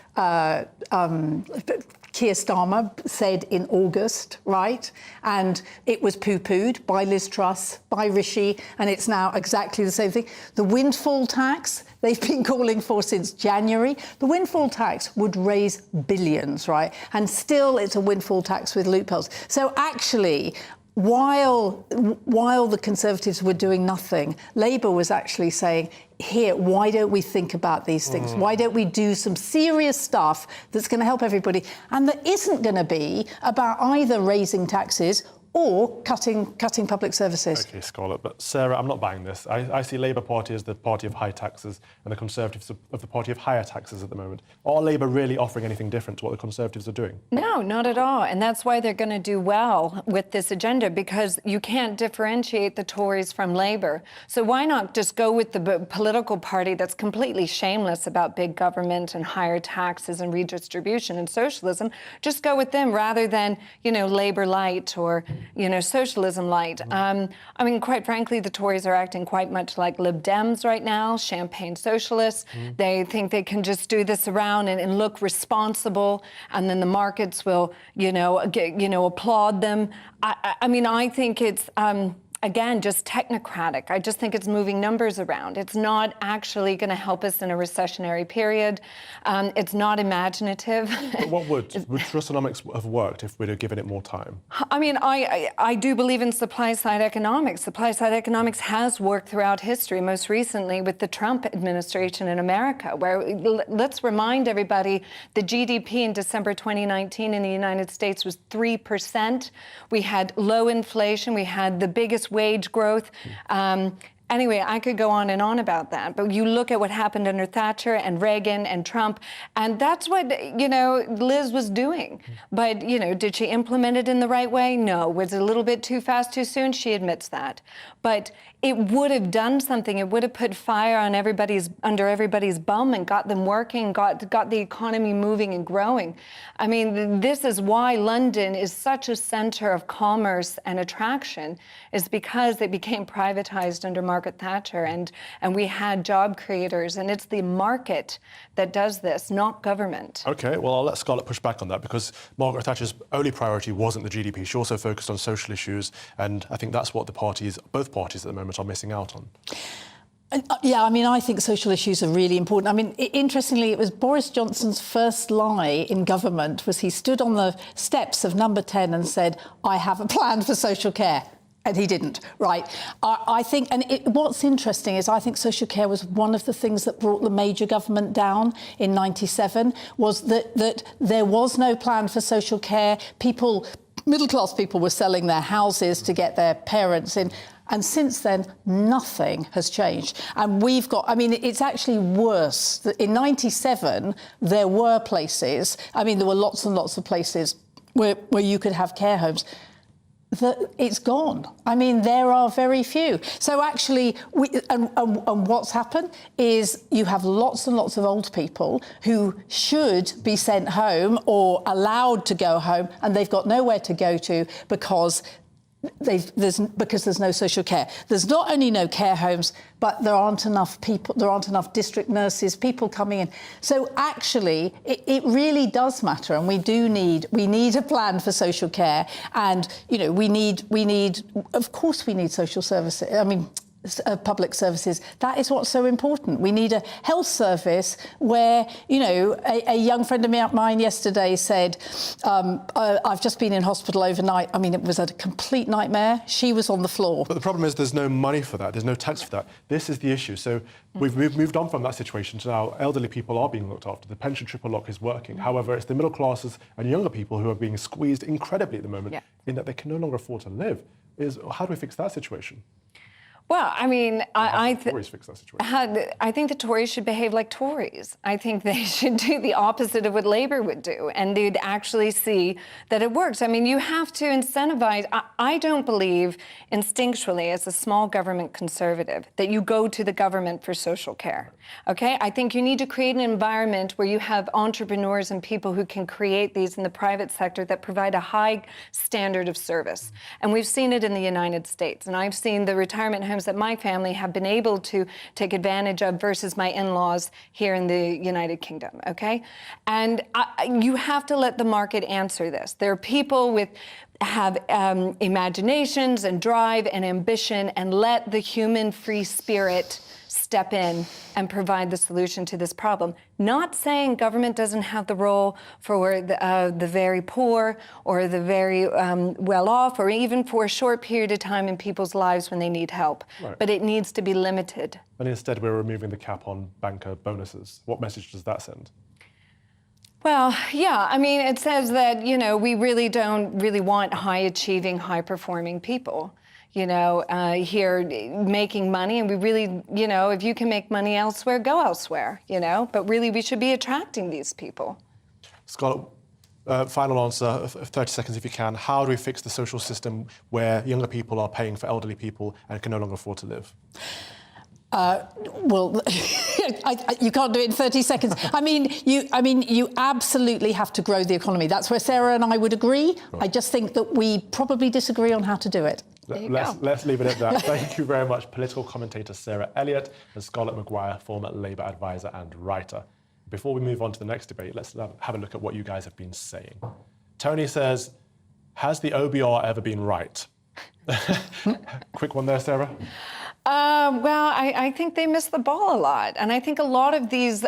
Keir Starmer said in August, right? And it was poo-pooed by Liz Truss, by Rishi, and it's now exactly the same thing. The windfall tax, they've been calling for since January. The windfall tax would raise billions, right? And still it's a windfall tax with loopholes. So actually, while the Conservatives were doing nothing, Labour was actually saying, here, why don't we think about these things? Why don't we do some serious stuff that's going to help everybody and that isn't going to be about either raising taxes or cutting public services. OK, Scarlett, but Sarah, I'm not buying this. I see Labour Party as the party of high taxes and the Conservatives of the party of higher taxes at the moment. Are Labour really offering anything different to what the Conservatives are doing? No, not at all. And that's why they're going to do well with this agenda, because you can't differentiate the Tories from Labour. So why not just go with the political party that's completely shameless about big government and higher taxes and redistribution and socialism? Just go with them rather than, Labour light or socialism light. Quite frankly, the Tories are acting quite much like Lib Dems right now, champagne socialists. They think they can just do this around and look responsible, and then the markets will, applaud them. I think it's... again, just technocratic. I just think it's moving numbers around. It's not actually going to help us in a recessionary period. It's not imaginative. But what would Trussonomics have worked if we'd have given it more time? I do believe in supply-side economics. Supply-side economics has worked throughout history, most recently with the Trump administration in America, where, let's remind everybody, the GDP in December 2019 in the United States was 3%. We had low inflation. We had the biggest wage growth. Anyway, I could go on and on about that, but you look at what happened under Thatcher and Reagan and Trump, and that's what, you know, Liz was doing. But, you know, did she implement it in the right way? No. Was it a little bit too fast, too soon? She admits that. But it would have done something. It would have put fire on under everybody's bum and got them working, got the economy moving and growing. I mean, this is why London is such a center of commerce and attraction, is because it became privatized under Margaret Thatcher, and we had job creators, and it's the market that does this, not government. OK, well, I'll let Scarlett push back on that, because Margaret Thatcher's only priority wasn't the GDP. She also focused on social issues, and I think that's what both parties at the moment are missing out on. Yeah, I mean, I think social issues are really important. I mean, interestingly, it was Boris Johnson's first lie in government was he stood on the steps of Number 10 and said, I have a plan for social care. And he didn't, right? I think, and what's interesting is I think social care was one of the things that brought the Major government down in '97, was that there was no plan for social care. Middle-class people were selling their houses to get their parents in. And since then, nothing has changed. And we've got, I mean, it's actually worse. In '97, there were places, I mean, there were lots and lots of places where you could have care homes. It's gone. I mean, there are very few. So actually, and what's happened is you have lots and lots of old people who should be sent home or allowed to go home, and they've got nowhere to go to because there's no social care. There's not only no care homes, but there aren't enough people, there aren't enough district nurses, people coming in. So actually, it really does matter, and we need a plan for social care, and you know, we need, of course, we need social services. I mean, public services. That is what's so important. We need a health service where, you know, a young friend of mine yesterday said, I've just been in hospital overnight. I mean, it was a complete nightmare. She was on the floor. But the problem is there's no money for that. There's no tax for that. This is the issue. So we've moved on from that situation to now elderly people are being looked after. The pension triple lock is working. However, it's the middle classes and younger people who are being squeezed incredibly at the moment in that they can no longer afford to live. How do we fix that situation? Well, I mean, I think the Tories should behave like Tories. I think they should do the opposite of what Labour would do, and they'd actually see that it works. I mean, you have to incentivize. I don't believe instinctually, as a small government conservative, that you go to the government for social care. Okay? I think you need to create an environment where you have entrepreneurs and people who can create these in the private sector that provide a high standard of service. And we've seen it in the United States, and I've seen the retirement homes that my family have been able to take advantage of versus my in-laws here in the United Kingdom, okay? And you have to let the market answer this. There are people have imaginations and drive and ambition, and let the human free spirit step in and provide the solution to this problem. Not saying government doesn't have the role for the very poor or the very well-off, or even for a short period of time in people's lives when they need help. Right. But it needs to be limited. And instead we're removing the cap on banker bonuses. What message does that send? Well, yeah, I mean, it says that, you know, we really don't want high-achieving, high-performing people. You know, here making money, and we really, you know, if you can make money elsewhere, go elsewhere, you know, but really we should be attracting these people. Scarlett, final answer, 30 seconds if you can. How do we fix the social system where younger people are paying for elderly people and can no longer afford to live? Well, you can't do it in 30 seconds. I mean, you absolutely have to grow the economy. That's where Sarah and I would agree. Right. I just think that we probably disagree on how to do it. Let's leave it at that. Thank you very much, political commentator Sarah Elliott and Scarlett Maguire, former Labour advisor and writer. Before we move on to the next debate, let's have a look at what you guys have been saying. Tony says, has the OBR ever been right? Quick one there, Sarah. Well, I think they miss the ball a lot. And I think a lot of these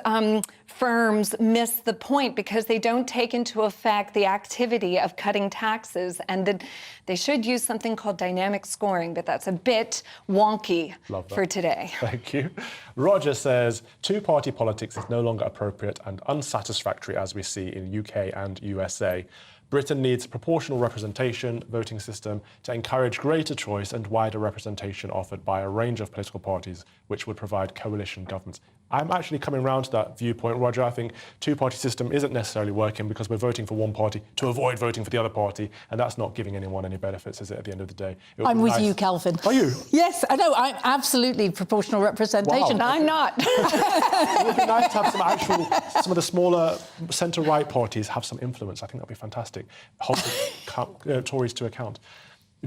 firms miss the point because they don't take into effect the activity of cutting taxes. And they should use something called dynamic scoring, but that's a bit wonky for today. Thank you. Roger says, two-party politics is no longer appropriate and unsatisfactory as we see in UK and USA. Britain needs proportional representation voting system to encourage greater choice and wider representation offered by a range of political parties, which would provide coalition governments. I'm actually coming round to that viewpoint, Roger. I think two-party system isn't necessarily working because we're voting for one party to avoid voting for the other party, and that's not giving anyone any benefits, is it, at the end of the day? I'm with you, Calvin. Are you? Yes, I know. I'm absolutely proportional representation. Wow. I'm not. It would be nice to have some of the smaller centre-right parties have some influence. I think that would be fantastic. Hold the Tories to account.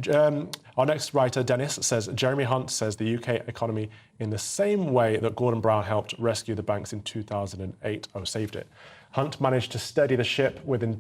Our next writer, Dennis, says, Jeremy Hunt says the UK economy in the same way that Gordon Brown helped rescue the banks in 2008, saved it. Hunt managed to steady the ship within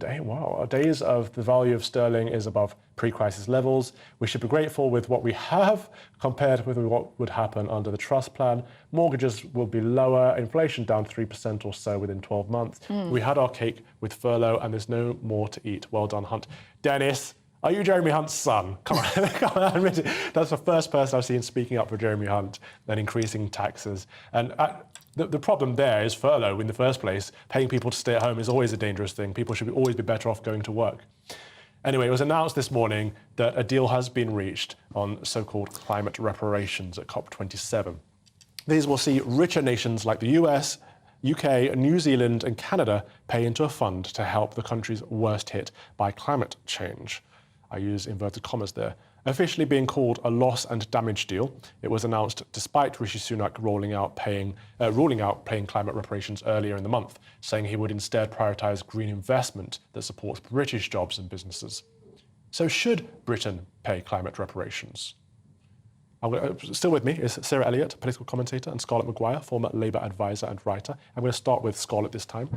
days of the value of sterling is above pre-crisis levels. We should be grateful with what we have compared with what would happen under the trust plan. Mortgages will be lower, inflation down 3% or so within 12 months. We had our cake with furlough and there's no more to eat. Well done, Hunt. Dennis, are you Jeremy Hunt's son? Come on, come on, admit it. That's the first person I've seen speaking up for Jeremy Hunt and increasing taxes. And the problem there is furlough in the first place. Paying people to stay at home is always a dangerous thing. People should always be better off going to work. Anyway, it was announced this morning that a deal has been reached on so-called climate reparations at COP27. These will see richer nations like the US, UK, New Zealand and Canada pay into a fund to help the countries worst hit by climate change. I use inverted commas there. Officially being called a loss and damage deal, it was announced despite Rishi Sunak ruling out paying climate reparations earlier in the month, saying he would instead prioritise green investment that supports British jobs and businesses. So should Britain pay climate reparations? Still with me is Sarah Elliott, political commentator, and Scarlett Maguire, former Labour advisor and writer. I'm going to start with Scarlett this time.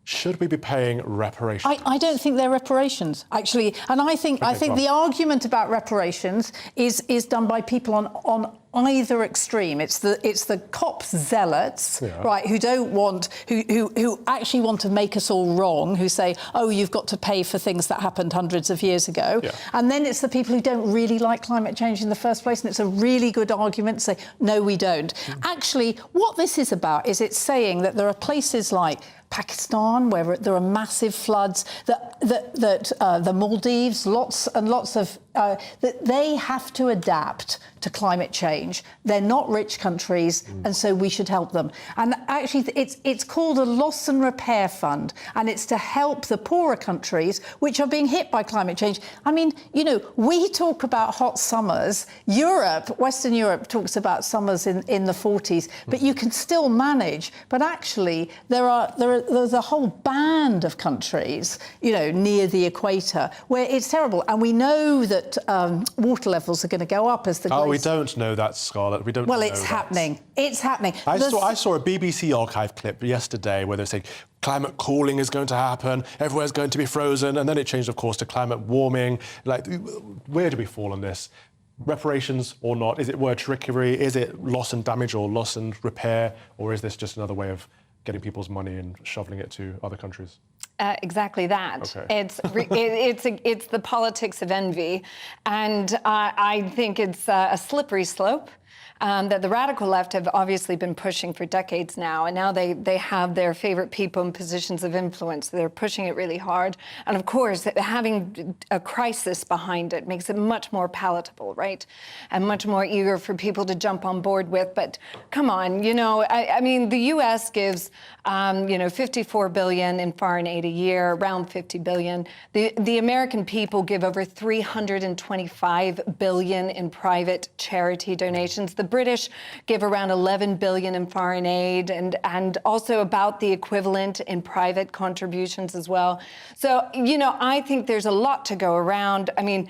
Should we be paying reparations? I don't think they're reparations, actually. And I think the argument about reparations is done by people on either extreme. It's the COP zealots, right, who don't want, who actually want to make us all wrong, who say, oh, you've got to pay for things that happened hundreds of years ago. Yeah. And then it's the people who don't really like climate change in the first place, and it's a really good argument to say, no, we don't. Actually, what this is about is it's saying that there are places like Pakistan, where there are massive floods, that the Maldives, lots and lots of that they have to adapt to climate change. They're not rich countries, and so we should help them. And actually, it's called a loss and repair fund, and it's to help the poorer countries which are being hit by climate change. I mean, you know, we talk about hot summers. Western Europe talks about summers in the 40s, but you can still manage. But actually, there's a whole band of countries, you know, near the equator where it's terrible, and we know that water levels are going to go up as the we don't know that, Scarlett. We don't. Well, it's happening. It's happening. I saw a BBC archive clip yesterday where they're saying climate cooling is going to happen, everywhere's going to be frozen, and then it changed, of course, to climate warming. Like, where do we fall on this? Reparations or not? Is it word trickery? Is it loss and damage or loss and repair? Or is this just another way of getting people's money and shoveling it to other countries? Exactly that. Okay. It's the politics of envy, and I think it's a slippery slope that the radical left have obviously been pushing for decades now, and now they have their favourite people in positions of influence. They're pushing it really hard, and of course, having a crisis behind it makes it much more palatable, right? And much more eager for people to jump on board with. But come on, you know, I mean, the U.S. gives, $54 billion in foreign aid a year, around $50 billion. The American people give over $325 billion in private charity donations. The British give around $11 billion in foreign aid and also about the equivalent in private contributions as well. So, you know, I think there's a lot to go around. I mean,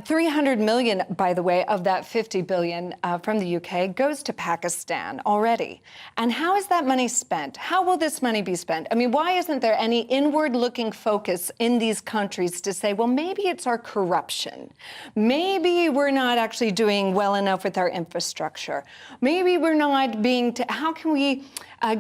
300 million, by the way, of that 50 billion from the UK goes to Pakistan already. And how is that money spent? How will this money be spent? I mean, why isn't there any inward-looking focus in these countries to say, well, maybe it's our corruption. Maybe we're not actually doing well enough with our infrastructure. infrastructure. Maybe we're not being, how can we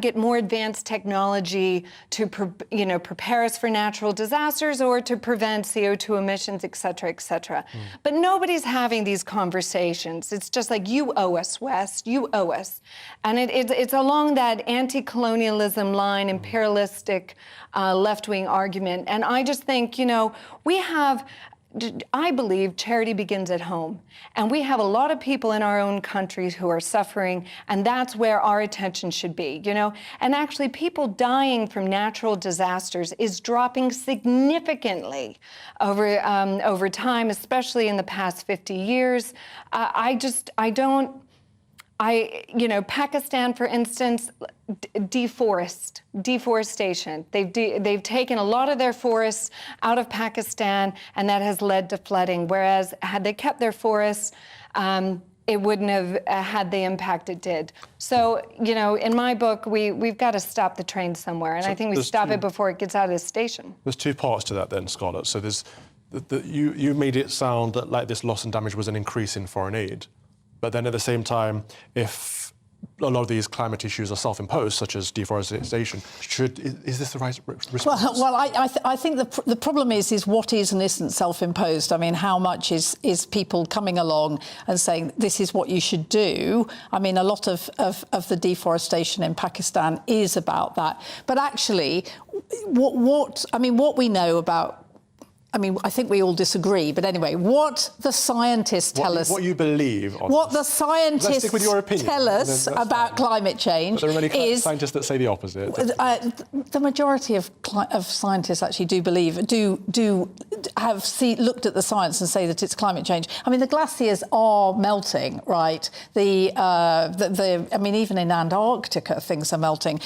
get more advanced technology to prepare us for natural disasters or to prevent CO2 emissions, et cetera, et cetera. But nobody's having these conversations. It's just like, you owe us, West, you owe us. And it's along that anti-colonialism line, imperialistic left-wing argument. And I just think, I believe charity begins at home. And we have a lot of people in our own countries who are suffering, and that's where our attention should be, And actually, people dying from natural disasters is dropping significantly over time, especially in the past 50 years. Pakistan, for instance, deforestation. They've taken a lot of their forests out of Pakistan, and that has led to flooding. Whereas had they kept their forests, it wouldn't have had the impact it did. So, in my book, we've got to stop the train somewhere, and I think we stop it before it gets out of the station. There's two parts to that then, Scarlett. So there's you made it sound that like this loss and damage was an increase in foreign aid. But then at the same time, if a lot of these climate issues are self-imposed, such as deforestation, is this the right response? Well, I think the problem is what is and isn't self-imposed. I mean, how much is people coming along and saying this is what you should do? I mean, a lot of the deforestation in Pakistan is about that. But actually, what we know about. I mean, I think we all disagree, but anyway, what the scientists tell us... What you believe... What the scientists stick with your opinion, tell us about climate change but there are many is... scientists that say the opposite. The majority of scientists actually do looked at the science and say that it's climate change. I mean, the glaciers are melting, right? I mean, even in Antarctica, things are melting,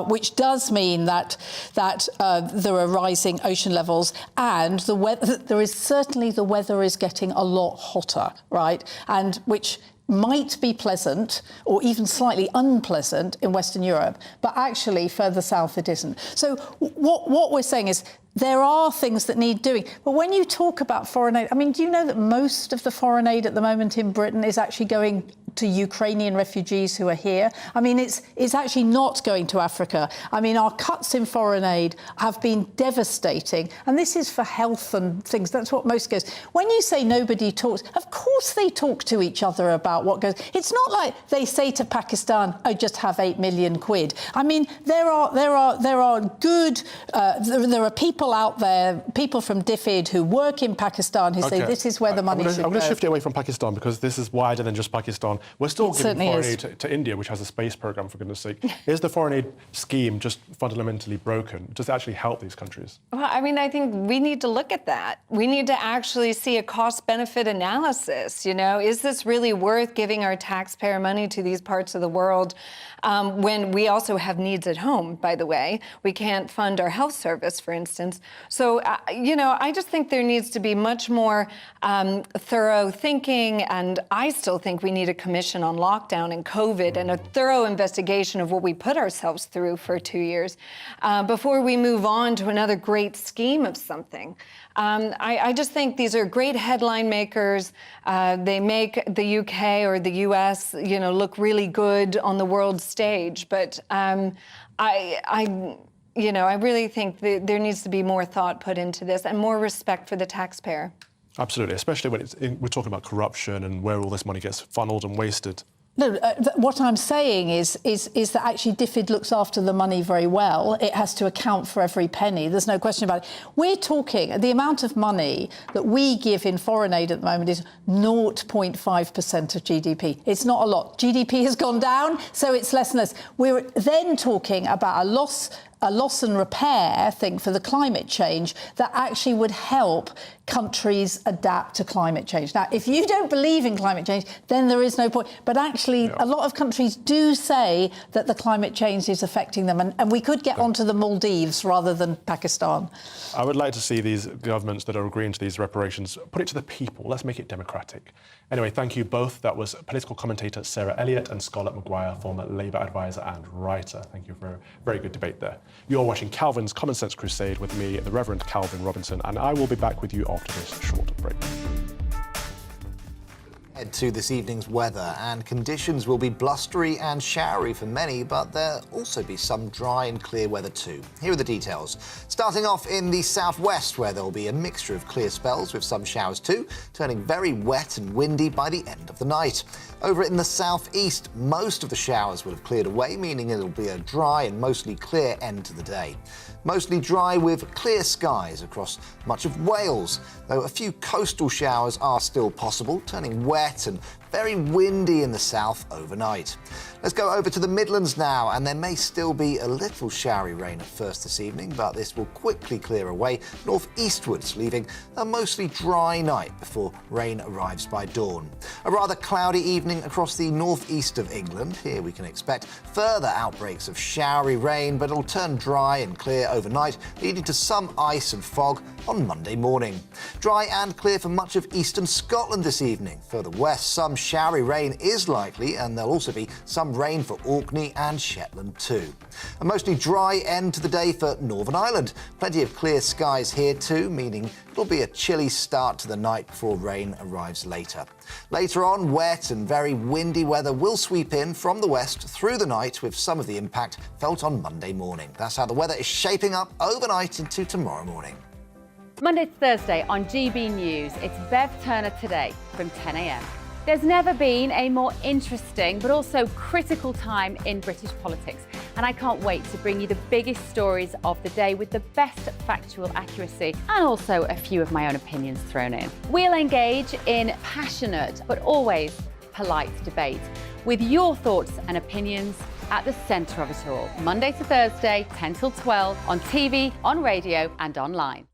which does mean that there are rising ocean levels, and the weather is getting a lot hotter, right? And which might be pleasant or even slightly unpleasant in Western Europe, but actually further south it isn't. So what we're saying is there are things that need doing. But when you talk about foreign aid, I mean, do you know that most of the foreign aid at the moment in Britain is actually going to Ukrainian refugees who are here? I mean, it's actually not going to Africa. I mean, our cuts in foreign aid have been devastating. And this is for health and things. That's what most goes. When you say nobody talks, of course they talk to each other about what goes. It's not like they say to Pakistan, "Oh, just have 8 million quid." I mean, there are people out there, people from DFID who work in Pakistan who say this is where the money should go. I'm going to shift it away from Pakistan because this is wider than just Pakistan. We're still giving foreign aid to India, which has a space program, for goodness sake. Is the foreign aid scheme just fundamentally broken? Does it actually help these countries? Well, I mean, I think we need to look at that. We need to actually see a cost-benefit analysis. Is this really worth giving our taxpayer money to these parts of the world when we also have needs at home, by the way? We can't fund our health service, for instance. So, I just think there needs to be much more thorough thinking, and I still think we need a commission on lockdown and COVID and a thorough investigation of what we put ourselves through for 2 years before we move on to another great scheme of something. I just think these are great headline makers. They make the UK or the US, look really good on the world stage. But I really think that there needs to be more thought put into this and more respect for the taxpayer. Absolutely, especially when we're talking about corruption and where all this money gets funneled and wasted. No, what I'm saying is that actually DFID looks after the money very well. It has to account for every penny. There's no question about it. We're talking, the amount of money that we give in foreign aid at the moment is 0.5% of GDP. It's not a lot. GDP has gone down, so it's less and less. We're then talking about a loss and repair thing for the climate change that actually would help countries adapt to climate change. Now, if you don't believe in climate change, then there is no point. But actually, a lot of countries do say that the climate change is affecting them. And we could get onto the Maldives rather than Pakistan. I would like to see these governments that are agreeing to these reparations put it to the people. Let's make it democratic. Anyway, thank you both. That was political commentator Sarah Elliott and Scarlett Maguire, former Labour advisor and writer. Thank you for a very good debate there. You're watching Calvin's Common Sense Crusade with me, the Reverend Calvin Robinson, and I will be back with you after this short break. To this evening's weather, and conditions will be blustery and showery for many, but there'll also be some dry and clear weather too. Here are the details. Starting off in the southwest, where there'll be a mixture of clear spells with some showers too, turning very wet and windy by the end of the night. Over in the southeast, most of the showers will have cleared away, meaning it'll be a dry and mostly clear end to the day. Mostly dry with clear skies across much of Wales, though a few coastal showers are still possible, turning wet and very windy in the south overnight. Let's go over to the Midlands now, and there may still be a little showery rain at first this evening, but this will quickly clear away northeastwards, leaving a mostly dry night before rain arrives by dawn. A rather cloudy evening across the northeast of England. Here we can expect further outbreaks of showery rain, but it'll turn dry and clear overnight, leading to some ice and fog on Monday morning. Dry and clear for much of eastern Scotland this evening. Further west, some showery rain is likely, and there'll also be some rain for Orkney and Shetland too. A mostly dry end to the day for Northern Ireland. Plenty of clear skies here too, meaning it'll be a chilly start to the night before rain arrives later. Later on, wet and very windy weather will sweep in from the west through the night, with some of the impact felt on Monday morning. That's how the weather is shaping up overnight into tomorrow morning. Monday to Thursday on GB News, it's Bev Turner Today from 10 a.m. There's never been a more interesting but also critical time in British politics, and I can't wait to bring you the biggest stories of the day with the best factual accuracy and also a few of my own opinions thrown in. We'll engage in passionate but always polite debate with your thoughts and opinions at the centre of it all. Monday to Thursday, 10 till 12 on TV, on radio and online.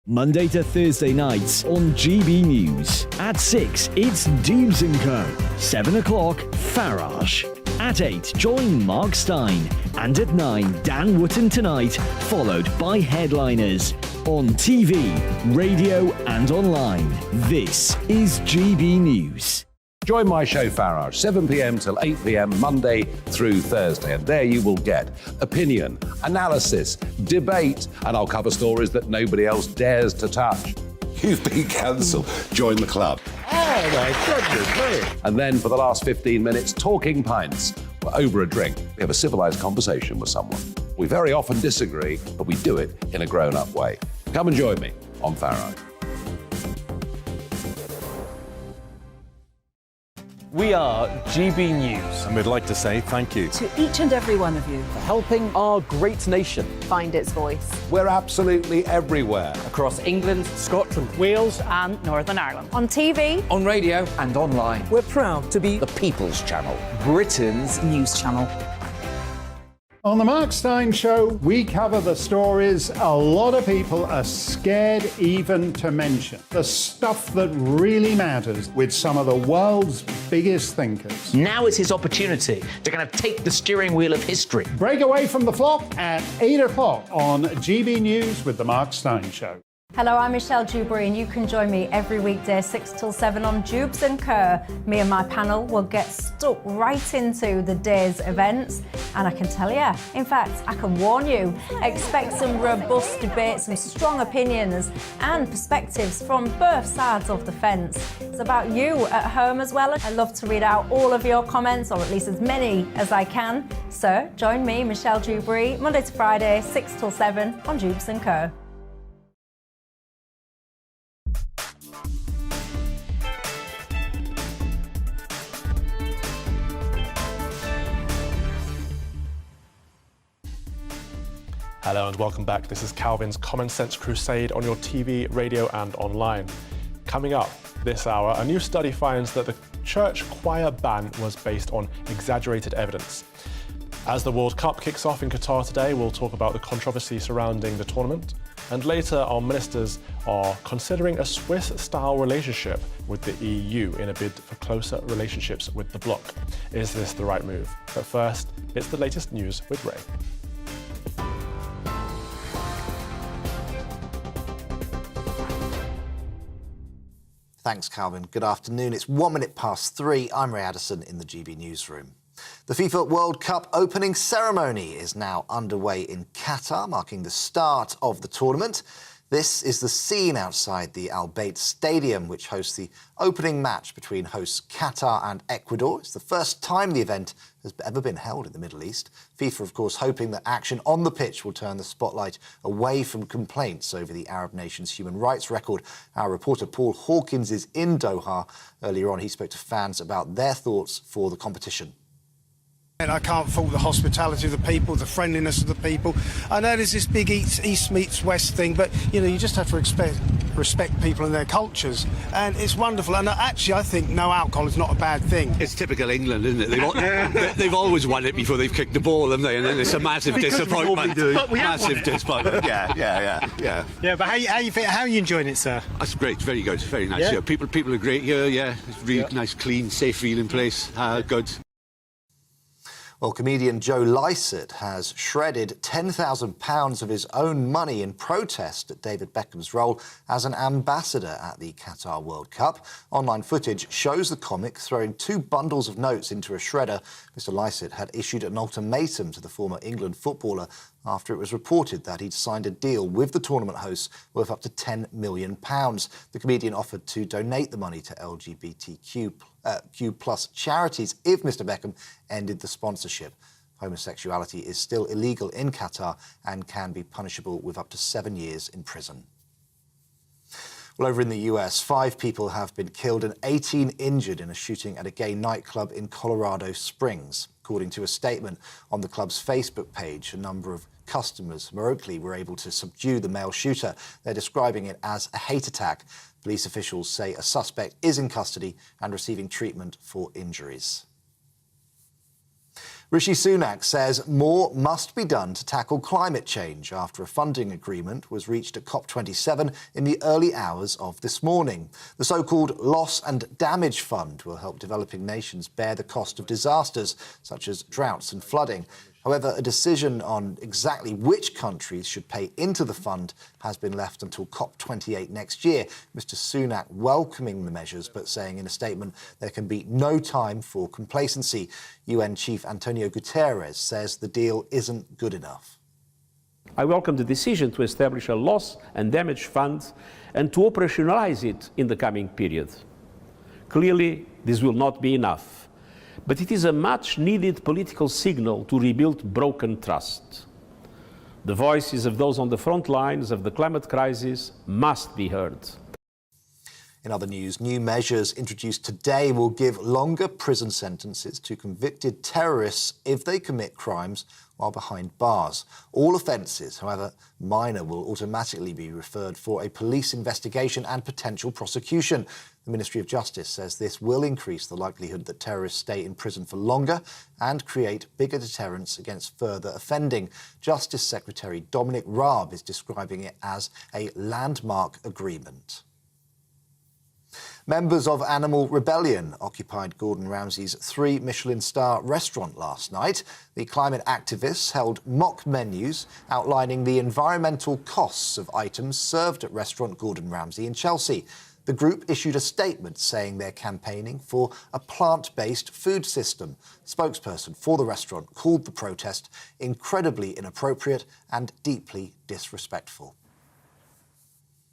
Monday to Thursday nights on GB News. At 6, it's Dubes & Co. 7 o'clock, Farage. At 8, join Mark Stein. And at 9, Dan Wootton Tonight, followed by Headliners. On TV, radio and online. This is GB News. Join my show Farage, 7 p.m. till 8 p.m. Monday through Thursday, and there you will get opinion, analysis, debate, and I'll cover stories that nobody else dares to touch. You've been cancelled. Join the club. Oh my goodness me. And then for the last 15 minutes, talking pints. We're over a drink. We have a civilised conversation with someone. We very often disagree, but we do it in a grown-up way. Come and join me on Farage. We are GB News. And we'd like to say thank you To each and every one of you. for helping our great nation Find its voice. We're absolutely everywhere. across England, Scotland, Wales and Northern Ireland. On TV, On radio, and online. We're proud to be The People's Channel. Britain's news channel. On the Mark Stein Show, we cover the stories a lot of people are scared even to mention. The stuff that really matters with some of the world's biggest thinkers. Now is his opportunity to kind of take the steering wheel of history. Break away from the flop at 8 o'clock on GB News with the Mark Stein Show. Hello, I'm Michelle Dewberry, and you can join me every weekday 6 till 7 on Dubes & Co. Me and my panel will get stuck right into the day's events, and I can tell you, in fact, I can warn you, expect some robust debates, some strong opinions and perspectives from both sides of the fence. It's about you at home as well. I love to read out all of your comments, or at least as many as I can. So join me, Michelle Dewberry, Monday to Friday, 6 till 7 on Dubes & Co. Hello and welcome back. This is Calvin's Common Sense Crusade on your TV, radio and online. Coming up this hour, a new study finds that the church choir ban was based on exaggerated evidence. As the World Cup kicks off in Qatar today, we'll talk about the controversy surrounding the tournament. And later, our ministers are considering a Swiss-style relationship with the EU in a bid for closer relationships with the bloc. Is this the right move? But first, it's the latest news with Ray. Thanks, Calvin. Good afternoon. It's 1 minute past 3. I'm Ray Addison in the GB newsroom. The FIFA World Cup opening ceremony is now underway in Qatar, marking the start of the tournament. This is the scene outside the Al Bayt Stadium, which hosts the opening match between hosts Qatar and Ecuador. It's the first time the event has ever been held in the Middle East. FIFA, of course, hoping that action on the pitch will turn the spotlight away from complaints over the Arab nation's human rights record. Our reporter Paul Hawkins is in Doha. Earlier on, he spoke to fans about their thoughts for the competition. And I can't fault the hospitality of the people, the friendliness of the people. I know there's this big East meets West thing, but, you know, you just have to respect people and their cultures. And it's wonderful. And actually, I think no alcohol is not a bad thing. It's typical England, isn't it? They've always won it before they've kicked the ball, haven't they? And then it's a massive disappointment. Massive disappointment. Yeah. Yeah, but how are you enjoying it, sir? That's great. Very good. Very nice. Yeah? Yeah. People are great here. Yeah. It's really nice, clean, safe feeling place. Good. Well, comedian Joe Lycett has shredded £10,000 of his own money in protest at David Beckham's role as an ambassador at the Qatar World Cup. Online footage shows the comic throwing 2 bundles of notes into a shredder. Mr. Lycett had issued an ultimatum to the former England footballer after it was reported that he'd signed a deal with the tournament hosts worth up to £10 million. The comedian offered to donate the money to LGBTQ+ charities if Mr. Beckham ended the sponsorship. Homosexuality is still illegal in Qatar and can be punishable with up to 7 years in prison. Well, over in the US, 5 people have been killed and 18 injured in a shooting at a gay nightclub in Colorado Springs. According to a statement on the club's Facebook page, a number of customers heroically were able to subdue the male shooter. They're describing it as a hate attack. Police officials say a suspect is in custody and receiving treatment for injuries. Rishi Sunak says more must be done to tackle climate change after a funding agreement was reached at COP27 in the early hours of this morning. The so-called Loss and Damage Fund will help developing nations bear the cost of disasters such as droughts and flooding. However, a decision on exactly which countries should pay into the fund has been left until COP28 next year. Mr. Sunak welcoming the measures, but saying in a statement there can be no time for complacency. UN Chief Antonio Guterres says the deal isn't good enough. I welcome the decision to establish a loss and damage fund and to operationalise it in the coming period. Clearly, this will not be enough. But it is a much-needed political signal to rebuild broken trust. The voices of those on the front lines of the climate crisis must be heard. In other news, new measures introduced today will give longer prison sentences to convicted terrorists if they commit crimes while behind bars. All offences, however minor, will automatically be referred for a police investigation and potential prosecution. The Ministry of Justice says this will increase the likelihood that terrorists stay in prison for longer and create bigger deterrents against further offending. Justice Secretary Dominic Raab is describing it as a landmark agreement. Members of Animal Rebellion occupied Gordon Ramsay's 3 Michelin-star restaurant last night. The climate activists held mock menus outlining the environmental costs of items served at restaurant Gordon Ramsay in Chelsea. The group issued a statement saying they're campaigning for a plant-based food system. Spokesperson for the restaurant called the protest incredibly inappropriate and deeply disrespectful.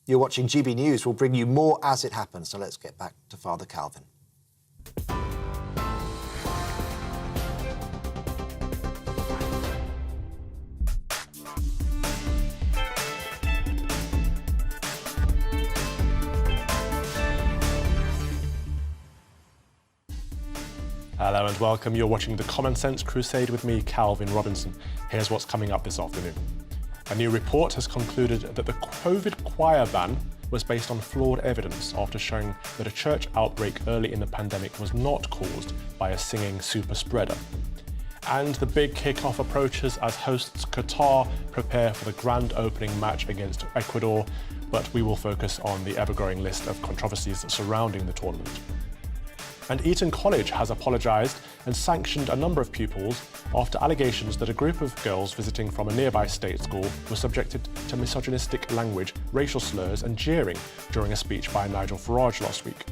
You're watching GB News. We'll bring you more as it happens. So let's get back to Father Calvin. Hello and welcome. You're watching the Common Sense Crusade with me, Calvin Robinson. Here's what's coming up this afternoon. A new report has concluded that the COVID choir ban was based on flawed evidence after showing that a church outbreak early in the pandemic was not caused by a singing super spreader. And the big kickoff approaches as hosts Qatar prepare for the grand opening match against Ecuador, but we will focus on the ever-growing list of controversies surrounding the tournament. And Eaton College has apologised and sanctioned a number of pupils after allegations that a group of girls visiting from a nearby state school were subjected to misogynistic language, racial slurs and jeering during a speech by Nigel Farage last week.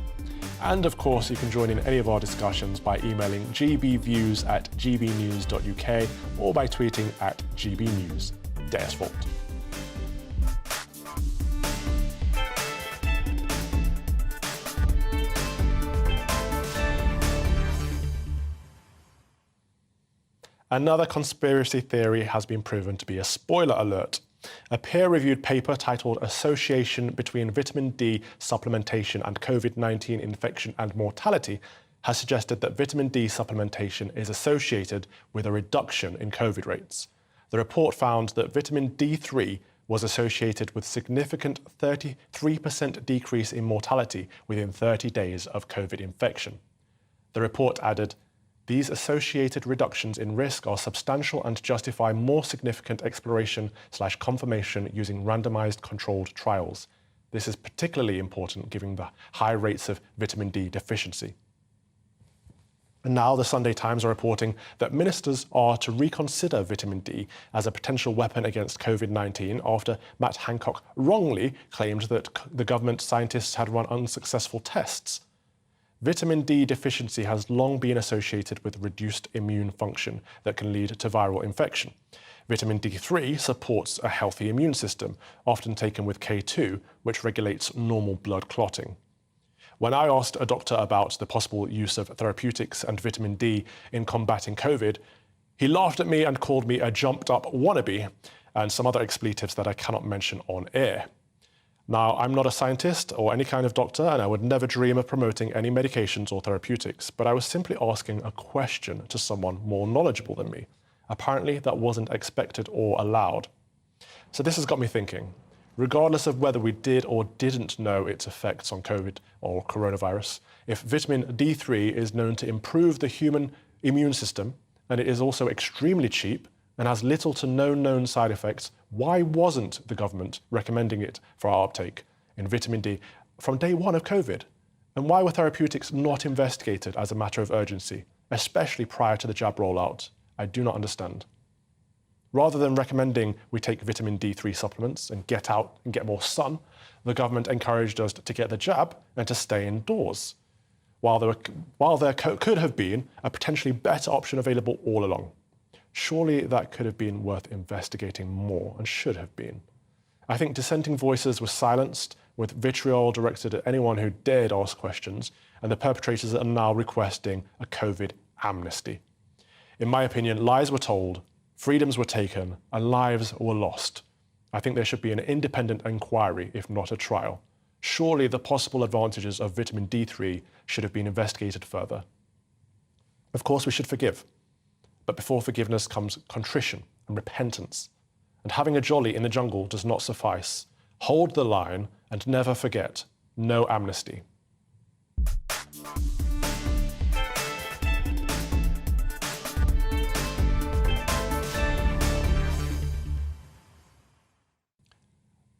And of course, you can join in any of our discussions by emailing gbviews@gbnews.uk or by tweeting @gbnews. Deres fault. Another conspiracy theory has been proven to be a spoiler alert. A peer-reviewed paper titled Association Between Vitamin D Supplementation and COVID-19 Infection and Mortality has suggested that vitamin D supplementation is associated with a reduction in COVID rates. The report found that vitamin D3 was associated with significant 33% decrease in mortality within 30 days of COVID infection. The report added, "These associated reductions in risk are substantial and justify more significant exploration/confirmation using randomized controlled trials. This is particularly important given the high rates of vitamin D deficiency." And now the Sunday Times are reporting that ministers are to reconsider vitamin D as a potential weapon against COVID-19 after Matt Hancock wrongly claimed that the government scientists had run unsuccessful tests. Vitamin D deficiency has long been associated with reduced immune function that can lead to viral infection. Vitamin D3 supports a healthy immune system, often taken with K2, which regulates normal blood clotting. When I asked a doctor about the possible use of therapeutics and vitamin D in combating COVID, he laughed at me and called me a jumped-up wannabe and some other expletives that I cannot mention on air. Now, I'm not a scientist or any kind of doctor, and I would never dream of promoting any medications or therapeutics, but I was simply asking a question to someone more knowledgeable than me. Apparently, that wasn't expected or allowed. So this has got me thinking, regardless of whether we did or didn't know its effects on COVID or coronavirus, if vitamin D3 is known to improve the human immune system, and it is also extremely cheap, and has little to no known side effects, why wasn't the government recommending it for our uptake in vitamin D from day one of COVID? And why were therapeutics not investigated as a matter of urgency, especially prior to the jab rollout? I do not understand. Rather than recommending we take vitamin D3 supplements and get out and get more sun, the government encouraged us to get the jab and to stay indoors, while there could have been a potentially better option available all along. Surely that could have been worth investigating more and should have been. I think dissenting voices were silenced with vitriol directed at anyone who dared ask questions, and the perpetrators are now requesting a COVID amnesty. In my opinion, lies were told, freedoms were taken, and lives were lost. I think there should be an independent inquiry, if not a trial. Surely the possible advantages of vitamin D3 should have been investigated further. Of course, we should forgive. But before forgiveness comes contrition and repentance. And having a jolly in the jungle does not suffice. Hold the line and never forget, no amnesty.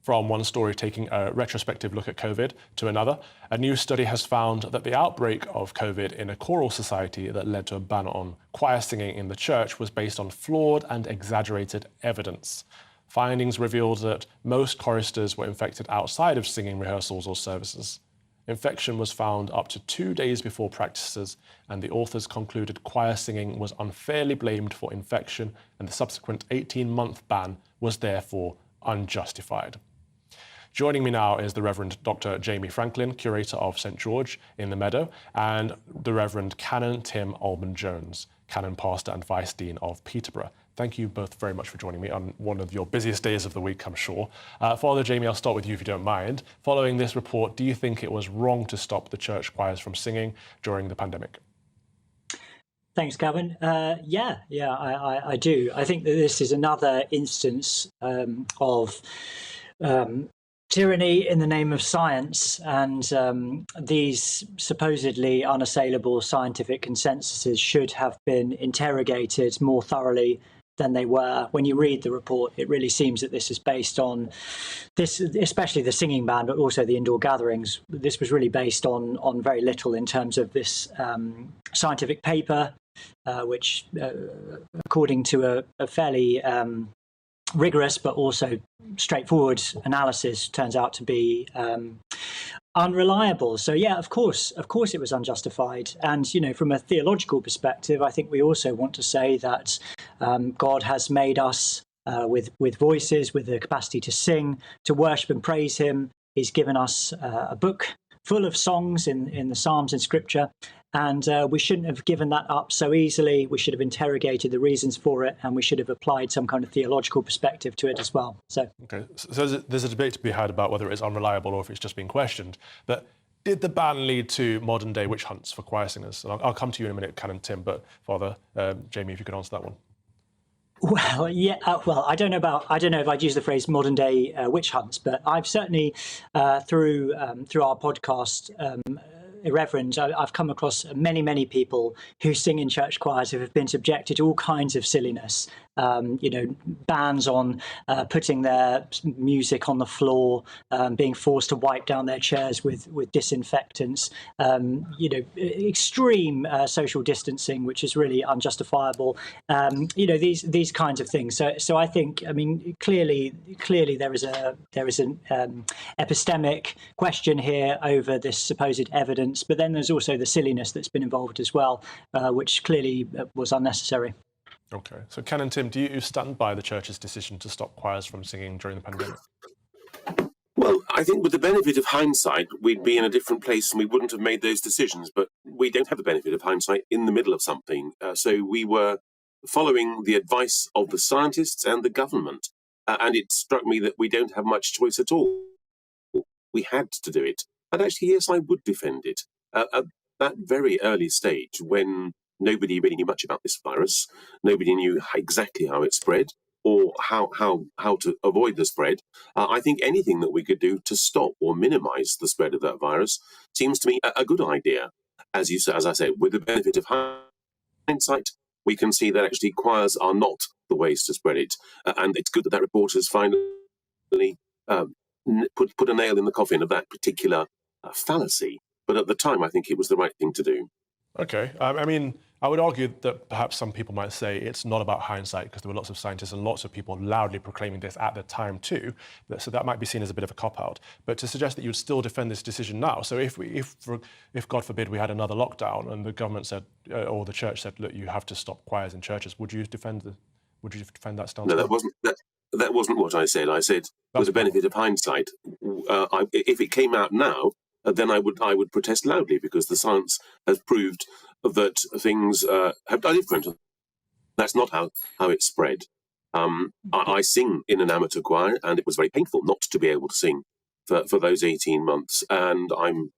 From one story taking a retrospective look at COVID to another, a new study has found that the outbreak of COVID in a choral society that led to a ban on choir singing in the church was based on flawed and exaggerated evidence. Findings revealed that most choristers were infected outside of singing rehearsals or services. Infection was found up to 2 days before practices, and the authors concluded choir singing was unfairly blamed for infection, and the subsequent 18-month ban was therefore unjustified. Joining me now is the Reverend Dr. Jamie Franklin, curator of St. George in the Meadow, and the Reverend Canon Tim Alban-Jones, Canon Pastor and Vice Dean of Peterborough. Thank you both very much for joining me on one of your busiest days of the week, I'm sure. Father Jamie, I'll start with you if you don't mind. Following this report, do you think it was wrong to stop the church choirs from singing during the pandemic? Thanks, Calvin. I do. I think that this is another instance of tyranny in the name of science, and these supposedly unassailable scientific consensuses should have been interrogated more thoroughly than they were. When you read the report, it really seems that this is based on this, especially the singing ban, but also the indoor gatherings. This was really based on very little in terms of this scientific paper, which, according to a fairly rigorous but also straightforward analysis, turns out to be unreliable. So yeah, of course it was unjustified. And from a theological perspective, I think we also want to say that God has made us with voices, with the capacity to sing, to worship and praise him. He's given us a book full of songs in the Psalms and Scripture, and we shouldn't have given that up so easily. We should have interrogated the reasons for it, and we should have applied some kind of theological perspective to it as well. So there's a debate to be had about whether it's unreliable or if it's just been questioned. But did the ban lead to modern day witch hunts for choir singers? And I'll come to you in a minute, Canon Tim, but Father Jamie, if you could answer that one. Well, yeah. Well, I don't know if I'd use the phrase modern day witch hunts, but I've certainly through our podcast, Irreverend, I've come across many people who sing in church choirs who have been subjected to all kinds of silliness. Bans on putting their music on the floor, being forced to wipe down their chairs with disinfectants, extreme social distancing, which is really unjustifiable. These kinds of things. So I think, clearly there is an epistemic question here over this supposed evidence, but then there's also the silliness that's been involved as well, which clearly was unnecessary. Okay, so Ken and Tim, do you stand by the Church's decision to stop choirs from singing during the pandemic? Well, I think with the benefit of hindsight, we'd be in a different place and we wouldn't have made those decisions, but we don't have the benefit of hindsight in the middle of something. So we were following the advice of the scientists and the government, and it struck me that we don't have much choice at all. We had to do it. And actually, yes, I would defend it. At that very early stage, when nobody really knew much about this virus, nobody knew exactly how it spread or how to avoid the spread, I think anything that we could do to stop or minimise the spread of that virus seems to me a good idea. As I said, with the benefit of hindsight, we can see that actually choirs are not the ways to spread it. And it's good that report has finally put a nail in the coffin of that particular fallacy. But at the time, I think it was the right thing to do. Okay. I would argue that perhaps some people might say it's not about hindsight because there were lots of scientists and lots of people loudly proclaiming this at the time too. So that might be seen as a bit of a cop-out. But to suggest that you'd still defend this decision now, so if God forbid we had another lockdown and the government said, or the church said, look, you have to stop choirs in churches, would you defend that stance? No, that wasn't what I said. I said with the benefit of hindsight, if it came out now, then I would protest loudly because the science has proved that things are different. That's not how it spread. I sing in an amateur choir, and it was very painful not to be able to sing for those 18 months. And I'm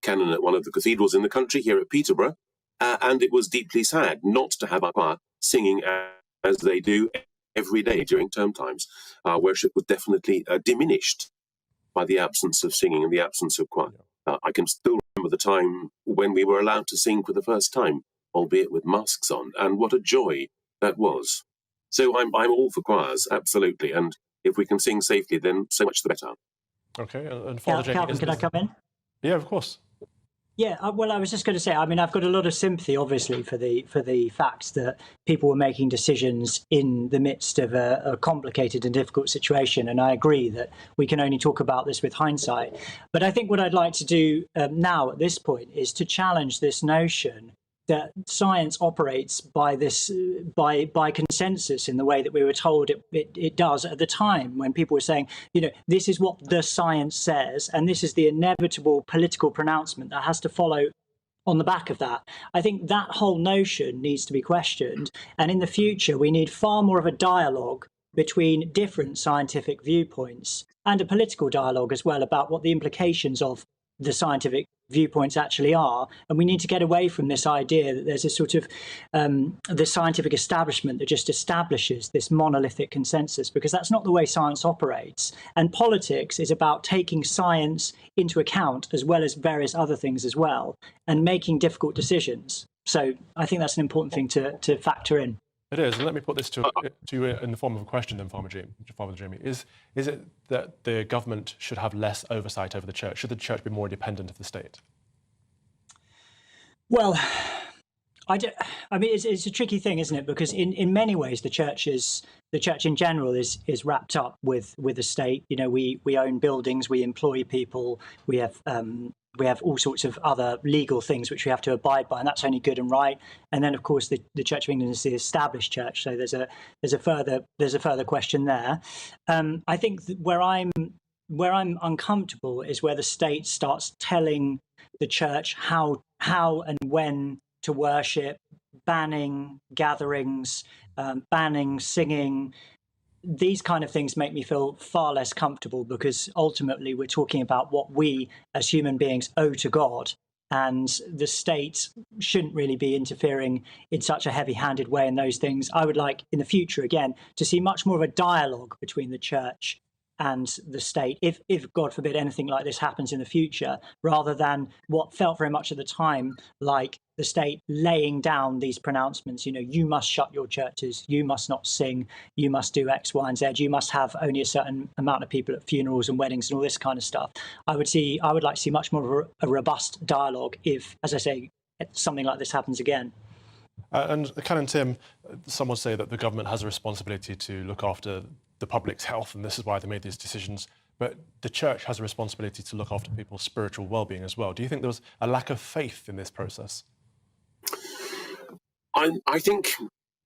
canon at one of the cathedrals in the country here at Peterborough, and it was deeply sad not to have our choir singing as they do every day during term times. Our worship was definitely diminished by the absence of singing and the absence of choir. I can still remember the time when we were allowed to sing for the first time, albeit with masks on, and what a joy that was. So I'm all for choirs, absolutely, and if we can sing safely, then so much the better. Okay, and Father Jamie, Calvin, can I come in? Yeah, of course. Yeah, well, I was just going to say, I've got a lot of sympathy, obviously, for the fact that people were making decisions in the midst of a complicated and difficult situation, and I agree that we can only talk about this with hindsight. But I think what I'd like to do now at this point is to challenge this notion that science operates by consensus in the way that we were told it does at the time, when people were saying, this is what the science says, and this is the inevitable political pronouncement that has to follow on the back of that. I think that whole notion needs to be questioned, and in the future we need far more of a dialogue between different scientific viewpoints and a political dialogue as well about what the implications of the scientific viewpoints actually are. And we need to get away from this idea that there's a sort of the scientific establishment that just establishes this monolithic consensus, because that's not the way science operates. And politics is about taking science into account as well as various other things as well, and making difficult decisions. So I think that's an important thing to factor in. It is, and let me put this to you in the form of a question then, Father Jamie. Is it that the government should have less oversight over the church? Should the church be more independent of the state? Well, I mean, it's a tricky thing, isn't it? Because in many ways, the church in general is wrapped up with the state. You know, we own buildings, we employ people, we have all sorts of other legal things which we have to abide by, and that's only good and right. And then, of course, the Church of England is the established church, so there's a further question there. I think where I'm uncomfortable is where the state starts telling the church how and when to worship, banning gatherings, banning singing. These kind of things make me feel far less comfortable, because ultimately we're talking about what we as human beings owe to God, and the state shouldn't really be interfering in such a heavy-handed way in those things. I would like in the future, again, to see much more of a dialogue between the church and the state, if God forbid anything like this happens in the future, rather than what felt very much at the time like the state laying down these pronouncements. You know, you must shut your churches, you must not sing, you must do X, Y, and Z, you must have only a certain amount of people at funerals and weddings and all this kind of stuff. I would like to see much more of a robust dialogue if, as I say, something like this happens again. And Canon Tim, some would say that the government has a responsibility to look after the public's health, and this is why they made these decisions. But the church has a responsibility to look after people's spiritual well-being as well. Do you think there was a lack of faith in this process? I think,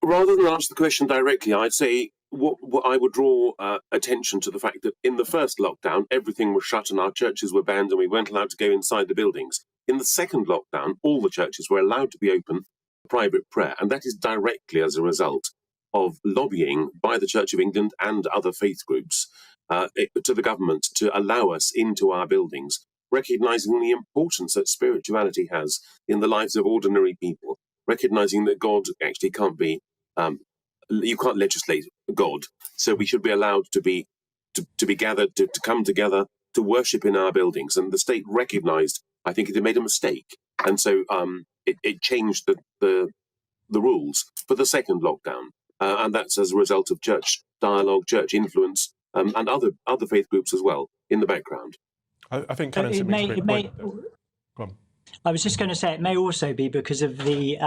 rather than answer the question directly, I'd say what I would draw attention to the fact that in the first lockdown, everything was shut and our churches were banned and we weren't allowed to go inside the buildings. In the second lockdown, all the churches were allowed to be open for private prayer, and that is directly as a result of lobbying by the Church of England and other faith groups to the government to allow us into our buildings, recognising the importance that spirituality has in the lives of ordinary people, recognising that God actually can't be, you can't legislate God, so we should be allowed to be gathered, to come together, to worship in our buildings. And the state recognised, I think, it had made a mistake, and so it changed the rules for the second lockdown. And that's as a result of church dialogue, church influence, and other faith groups as well in the background. I think Canon makes a great point. Go on. I was just going to say it may also be because of the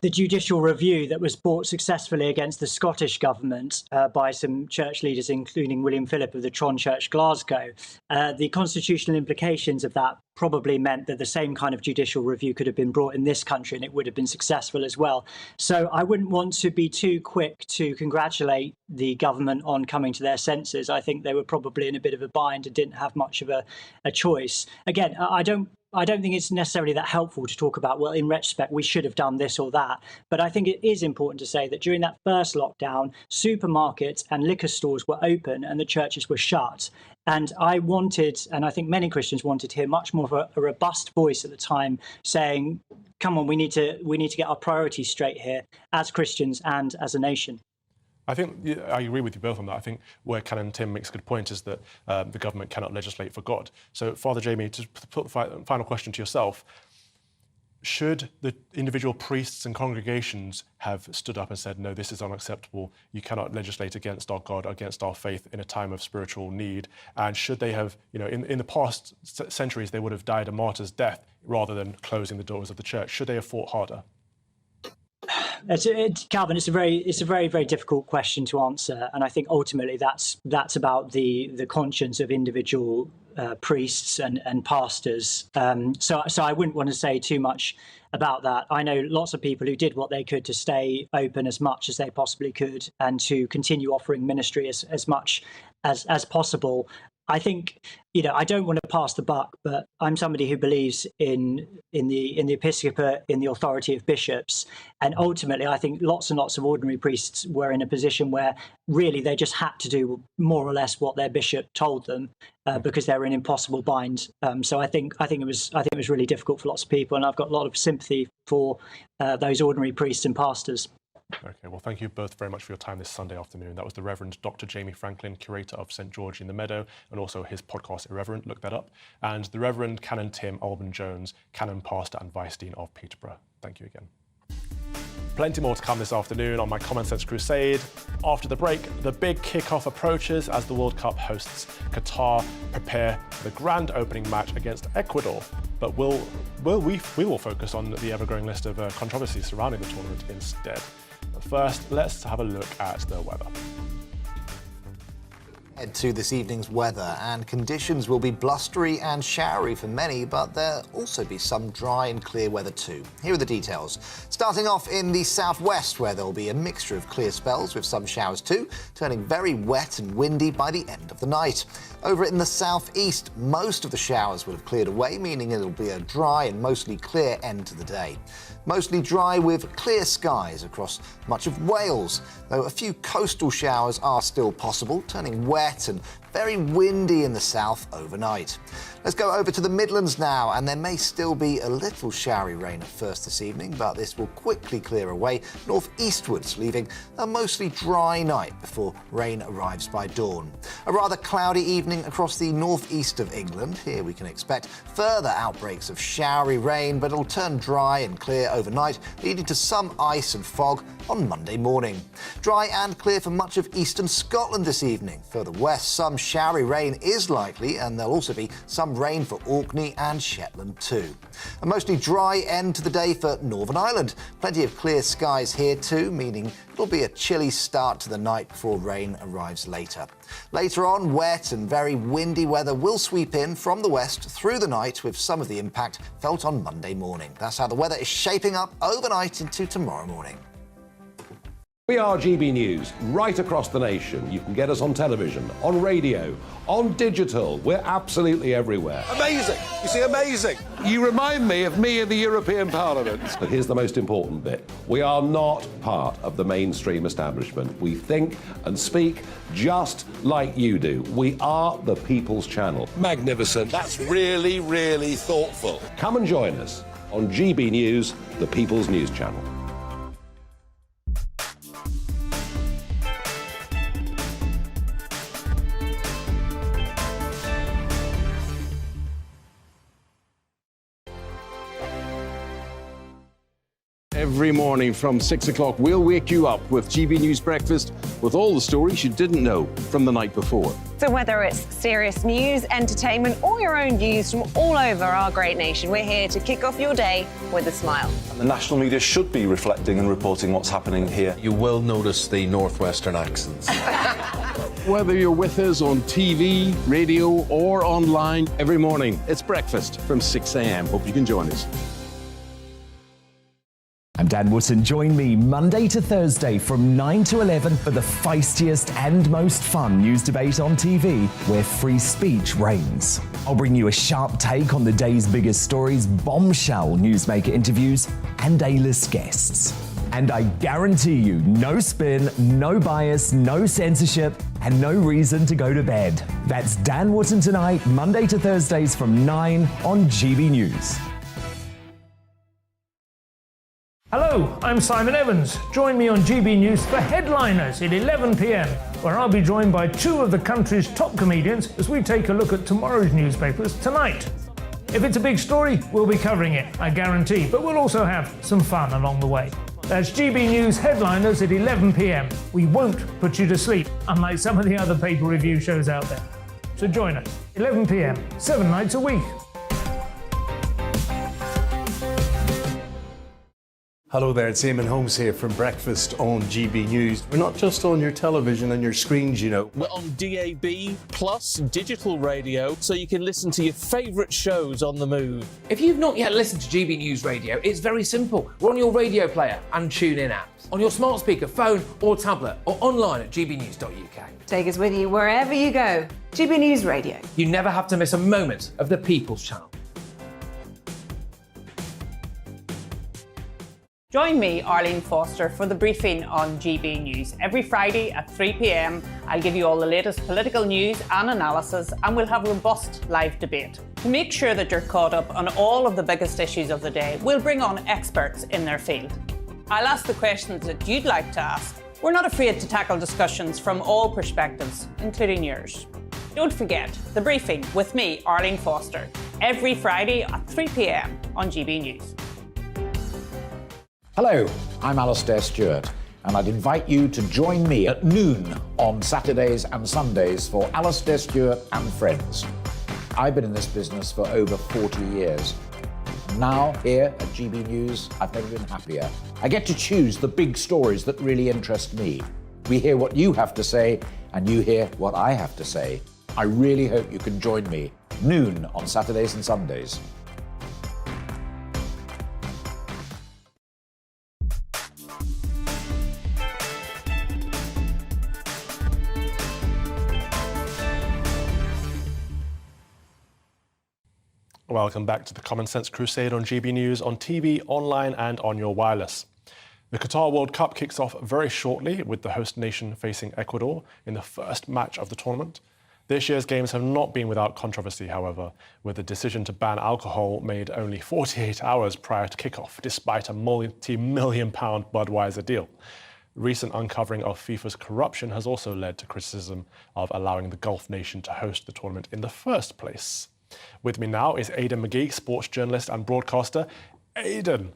judicial review that was brought successfully against the Scottish government by some church leaders, including William Phillip of the Tron Church Glasgow. The constitutional implications of that probably meant that the same kind of judicial review could have been brought in this country, and it would have been successful as well. So I wouldn't want to be too quick to congratulate the government on coming to their senses. I think they were probably in a bit of a bind and didn't have much of a choice. Again, I don't think it's necessarily that helpful to talk about, well, in retrospect, we should have done this or that. But I think it is important to say that during that first lockdown, supermarkets and liquor stores were open and the churches were shut. And I wanted, and I think many Christians wanted to hear much more of a robust voice at the time saying, come on, we need to get our priorities straight here as Christians and as a nation. I think I agree with you both on that. I think where Canon Tim makes a good point is that the government cannot legislate for God. So, Father Jamie, to put the final question to yourself, should the individual priests and congregations have stood up and said, no, this is unacceptable, you cannot legislate against our God, against our faith in a time of spiritual need? And should they have, in the past centuries, they would have died a martyr's death rather than closing the doors of the church. Should they have fought harder? Calvin, it's a very, very difficult question to answer, and I think ultimately that's about the conscience of individual priests and pastors. So I wouldn't want to say too much about that. I know lots of people who did what they could to stay open as much as they possibly could and to continue offering ministry as much as possible. I think, I don't want to pass the buck, but I'm somebody who believes in the episcopate, in the authority of bishops. And ultimately, I think lots and lots of ordinary priests were in a position where really they just had to do more or less what their bishop told them because they were in impossible bind. So I think it was really difficult for lots of people. And I've got a lot of sympathy for those ordinary priests and pastors. Okay, well, thank you both very much for your time this Sunday afternoon. That was the Reverend Dr. Jamie Franklin, curator of St. George in the Meadow, and also his podcast, Irreverent, look that up, and the Reverend Canon Tim Alban Jones, Canon Pastor and Vice Dean of Peterborough. Thank you again. Plenty more to come this afternoon on my Common Sense Crusade. After the break, the big kick-off approaches as the World Cup hosts Qatar prepare for the grand opening match against Ecuador. But we will focus on the ever-growing list of controversies surrounding the tournament instead. But first, let's have a look at the weather. Head to this evening's weather, and conditions will be blustery and showery for many, but there'll also be some dry and clear weather too. Here are the details. Starting off in the southwest, where there'll be a mixture of clear spells with some showers too, turning very wet and windy by the end of the night. Over in the southeast, most of the showers will have cleared away, meaning it'll be a dry and mostly clear end to the day. Mostly dry with clear skies across much of Wales, though a few coastal showers are still possible, turning wet and very windy in the south overnight. Let's go over to the Midlands now, and there may still be a little showery rain at first this evening, but this will quickly clear away northeastwards, leaving a mostly dry night before rain arrives by dawn. A rather cloudy evening across the northeast of England. Here we can expect further outbreaks of showery rain, but it'll turn dry and clear overnight, leading to some ice and fog on Monday morning. Dry and clear for much of eastern Scotland this evening. Further west, some showery rain is likely, and there'll also be some rain for Orkney and Shetland too. A mostly dry end to the day for Northern Ireland. Plenty of clear skies here too, meaning it'll be a chilly start to the night before rain arrives later. Later on, wet and very windy weather will sweep in from the west through the night, with some of the impact felt on Monday morning. That's how the weather is shaping up overnight into tomorrow morning. We are GB News, right across the nation. You can get us on television, on radio, on digital. We're absolutely everywhere. Amazing! You see, amazing! You remind me of me in the European Parliament. But here's the most important bit. We are not part of the mainstream establishment. We think and speak just like you do. We are the People's Channel. Magnificent. That's really, really thoughtful. Come and join us on GB News, the People's News Channel. Every morning from 6 o'clock, we'll wake you up with GB News Breakfast with all the stories you didn't know from the night before. So whether it's serious news, entertainment, or your own views from all over our great nation, we're here to kick off your day with a smile. The national media should be reflecting and reporting what's happening here. You will notice the northwestern accents. Whether you're with us on TV, radio, or online, every morning, it's breakfast from 6 a.m. Hope you can join us. I'm Dan Wootton. Join me Monday to Thursday from 9 to 11 for the feistiest and most fun news debate on TV, where free speech reigns. I'll bring you a sharp take on the day's biggest stories, bombshell newsmaker interviews, and A-list guests. And I guarantee you, no spin, no bias, no censorship, and no reason to go to bed. That's Dan Wootton tonight, Monday to Thursdays from 9 on GB News. Hello, I'm Simon Evans. Join me on GB News for Headliners at 11 p.m, where I'll be joined by two of the country's top comedians as we take a look at tomorrow's newspapers tonight. If it's a big story, we'll be covering it, I guarantee, but we'll also have some fun along the way. That's GB News Headliners at 11 p.m. We won't put you to sleep, unlike some of the other paper review shows out there. So join us, 11 p.m, 7 nights a week. Hello there, it's Eamon Holmes here from Breakfast on GB News. We're not just on your television and your screens, you know. We're on DAB plus digital radio, so you can listen to your favourite shows on the move. If you've not yet listened to GB News Radio, it's very simple. We're on your radio player and TuneIn apps, on your smart speaker, phone or tablet, or online at gbnews.uk. Take us with you wherever you go. GB News Radio. You never have to miss a moment of the People's Channel. Join me, Arlene Foster, for the briefing on GB News. Every Friday at 3 p.m, I'll give you all the latest political news and analysis, and we'll have robust live debate. To make sure that you're caught up on all of the biggest issues of the day, we'll bring on experts in their field. I'll ask the questions that you'd like to ask. We're not afraid to tackle discussions from all perspectives, including yours. Don't forget, the briefing with me, Arlene Foster, every Friday at 3 p.m on GB News. Hello, I'm Alastair Stewart, and I'd invite you to join me at noon on Saturdays and Sundays for Alastair Stewart and Friends. I've been in this business for over 40 years. Now, here at GB News, I've never been happier. I get to choose the big stories that really interest me. We hear what you have to say, and you hear what I have to say. I really hope you can join me, noon on Saturdays and Sundays. Welcome back to the Common Sense Crusade on GB News, on TV, online and on your wireless. The Qatar World Cup kicks off very shortly with the host nation facing Ecuador in the first match of the tournament. This year's games have not been without controversy, however, with the decision to ban alcohol made only 48 hours prior to kickoff, despite a multi-million-pound Budweiser deal. Recent uncovering of FIFA's corruption has also led to criticism of allowing the Gulf nation to host the tournament in the first place. With me now is Aidan McGee, sports journalist and broadcaster. Aidan,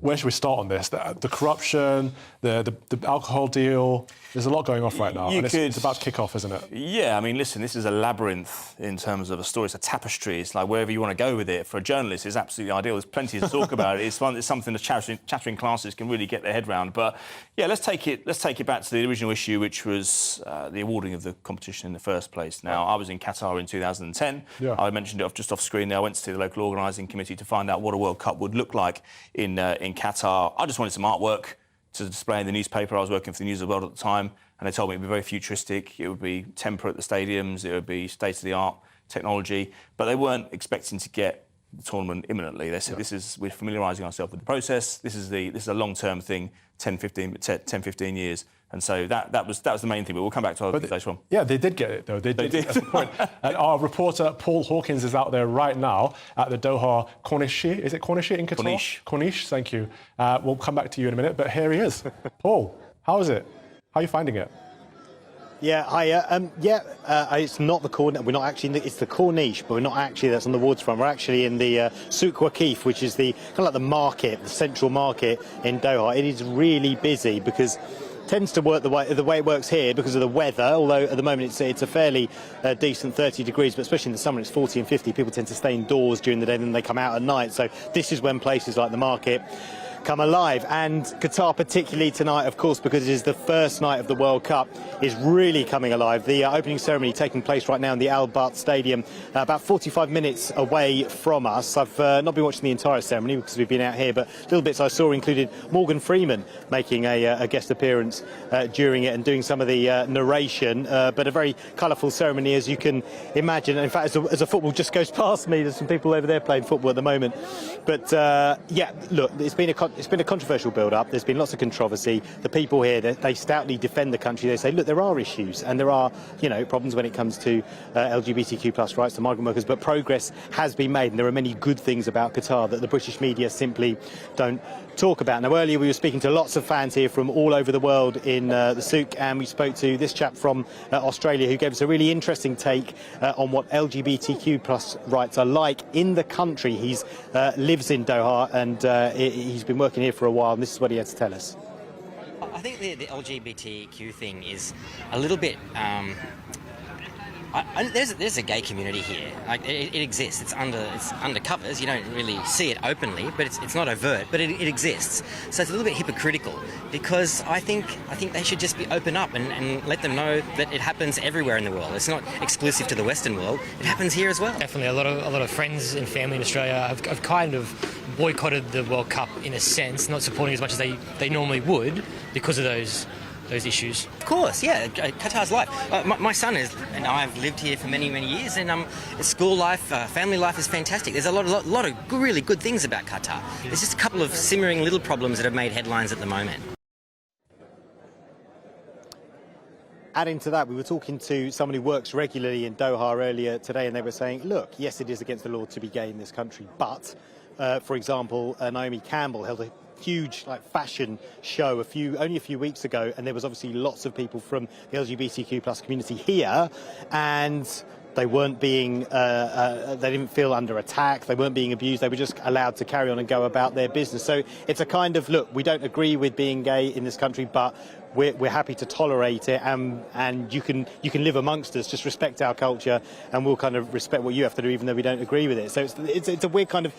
where should we start on this? The corruption, the alcohol deal. There's a lot going off right now. It's about to kick off, isn't it? Yeah, I mean, listen, this is a labyrinth in terms of a story. It's a tapestry. It's like wherever you want to go with it. For a journalist, it's absolutely ideal. There's plenty to talk about. It's something the chattering classes can really get their head around. But yeah, let's take it back to the original issue, which was the awarding of the competition in the first place. Now, I was in Qatar in 2010. Yeah. I mentioned it just off screen there. I went to see the local organising committee to find out what a World Cup would look like in Qatar. I just wanted some artwork to display in the newspaper. I was working for the News of the World at the time, and they told me it would be very futuristic. It would be temper at the stadiums. It would be state-of-the-art technology. But they weren't expecting to get the tournament imminently. They said, we're familiarising ourselves with the process. This is a long-term thing, 10, 15 years. And so that was the main thing, but we'll come back to other things later on. Yeah, they did get it, though. They did. That's the point. And our reporter, Paul Hawkins, is out there right now at the Doha Corniche. Is it Corniche in Qatar? Corniche, thank you. We'll come back to you in a minute, but here he is. Paul, how is it? How are you finding it? Yeah, hiya. It's not the Corniche. We're not actually. It's the Corniche, but we're not actually. That's on the waterfront. We're actually in the Souk Waqif, which is the kind of like the market, the central market in Doha. It is really busy because tends to work the way it works here because of the weather, although at the moment it's a fairly decent 30 degrees, but especially in the summer it's 40 and 50. People tend to stay indoors during the day and then they come out at night. So this is when places like the market come alive. And Qatar, particularly tonight, of course, because it is the first night of the World Cup, is really coming alive. The opening ceremony taking place right now in the Al Bayt Stadium, about 45 minutes away from us. I've not been watching the entire ceremony because we've been out here, but little bits I saw included Morgan Freeman making a guest appearance during it and doing some of the narration. But a very colourful ceremony, as you can imagine. In fact, as a football just goes past me, there's some people over there playing football at the moment. But yeah, look, it's been a controversial build-up. There's been lots of controversy. The people here, they stoutly defend the country. They say, look, there are issues and there are, problems when it comes to LGBTQ+ rights to migrant workers, but progress has been made, and there are many good things about Qatar that the British media simply don't talk about. Now, earlier we were speaking to lots of fans here from all over the world in the souk, and we spoke to this chap from Australia who gave us a really interesting take on what LGBTQ+ rights are like in the country. He lives in Doha, and he's been working here for a while, and this is what he had to tell us. I think the LGBTQ thing is a little bit... there's a gay community here. Like it exists. It's under covers. You don't really see it openly, but it's not overt. But it exists. So it's a little bit hypocritical because I think they should just be open up and let them know that it happens everywhere in the world. It's not exclusive to the Western world. It happens here as well. Definitely, a lot of friends and family in Australia have kind of boycotted the World Cup in a sense, not supporting as much as they normally would because of those issues. Of course, yeah. Qatar's life. My son and I have lived here for many, many years, and school life, family life is fantastic. There's a lot of really good things about Qatar. There's just a couple of simmering little problems that have made headlines at the moment. Adding to that, we were talking to someone who works regularly in Doha earlier today, and they were saying, look, yes, it is against the law to be gay in this country, but, for example, Naomi Campbell held a huge fashion show only a few weeks ago, and there was obviously lots of people from the LGBTQ+ community here, and They weren't being, they didn't feel under attack. They weren't being abused. They were just allowed to carry on and go about their business. So it's a kind of, look, we don't agree with being gay in this country, but we're happy to tolerate it, and you can live amongst us. Just respect our culture, and we'll kind of respect what you have to do, even though we don't agree with it. So it's a weird kind of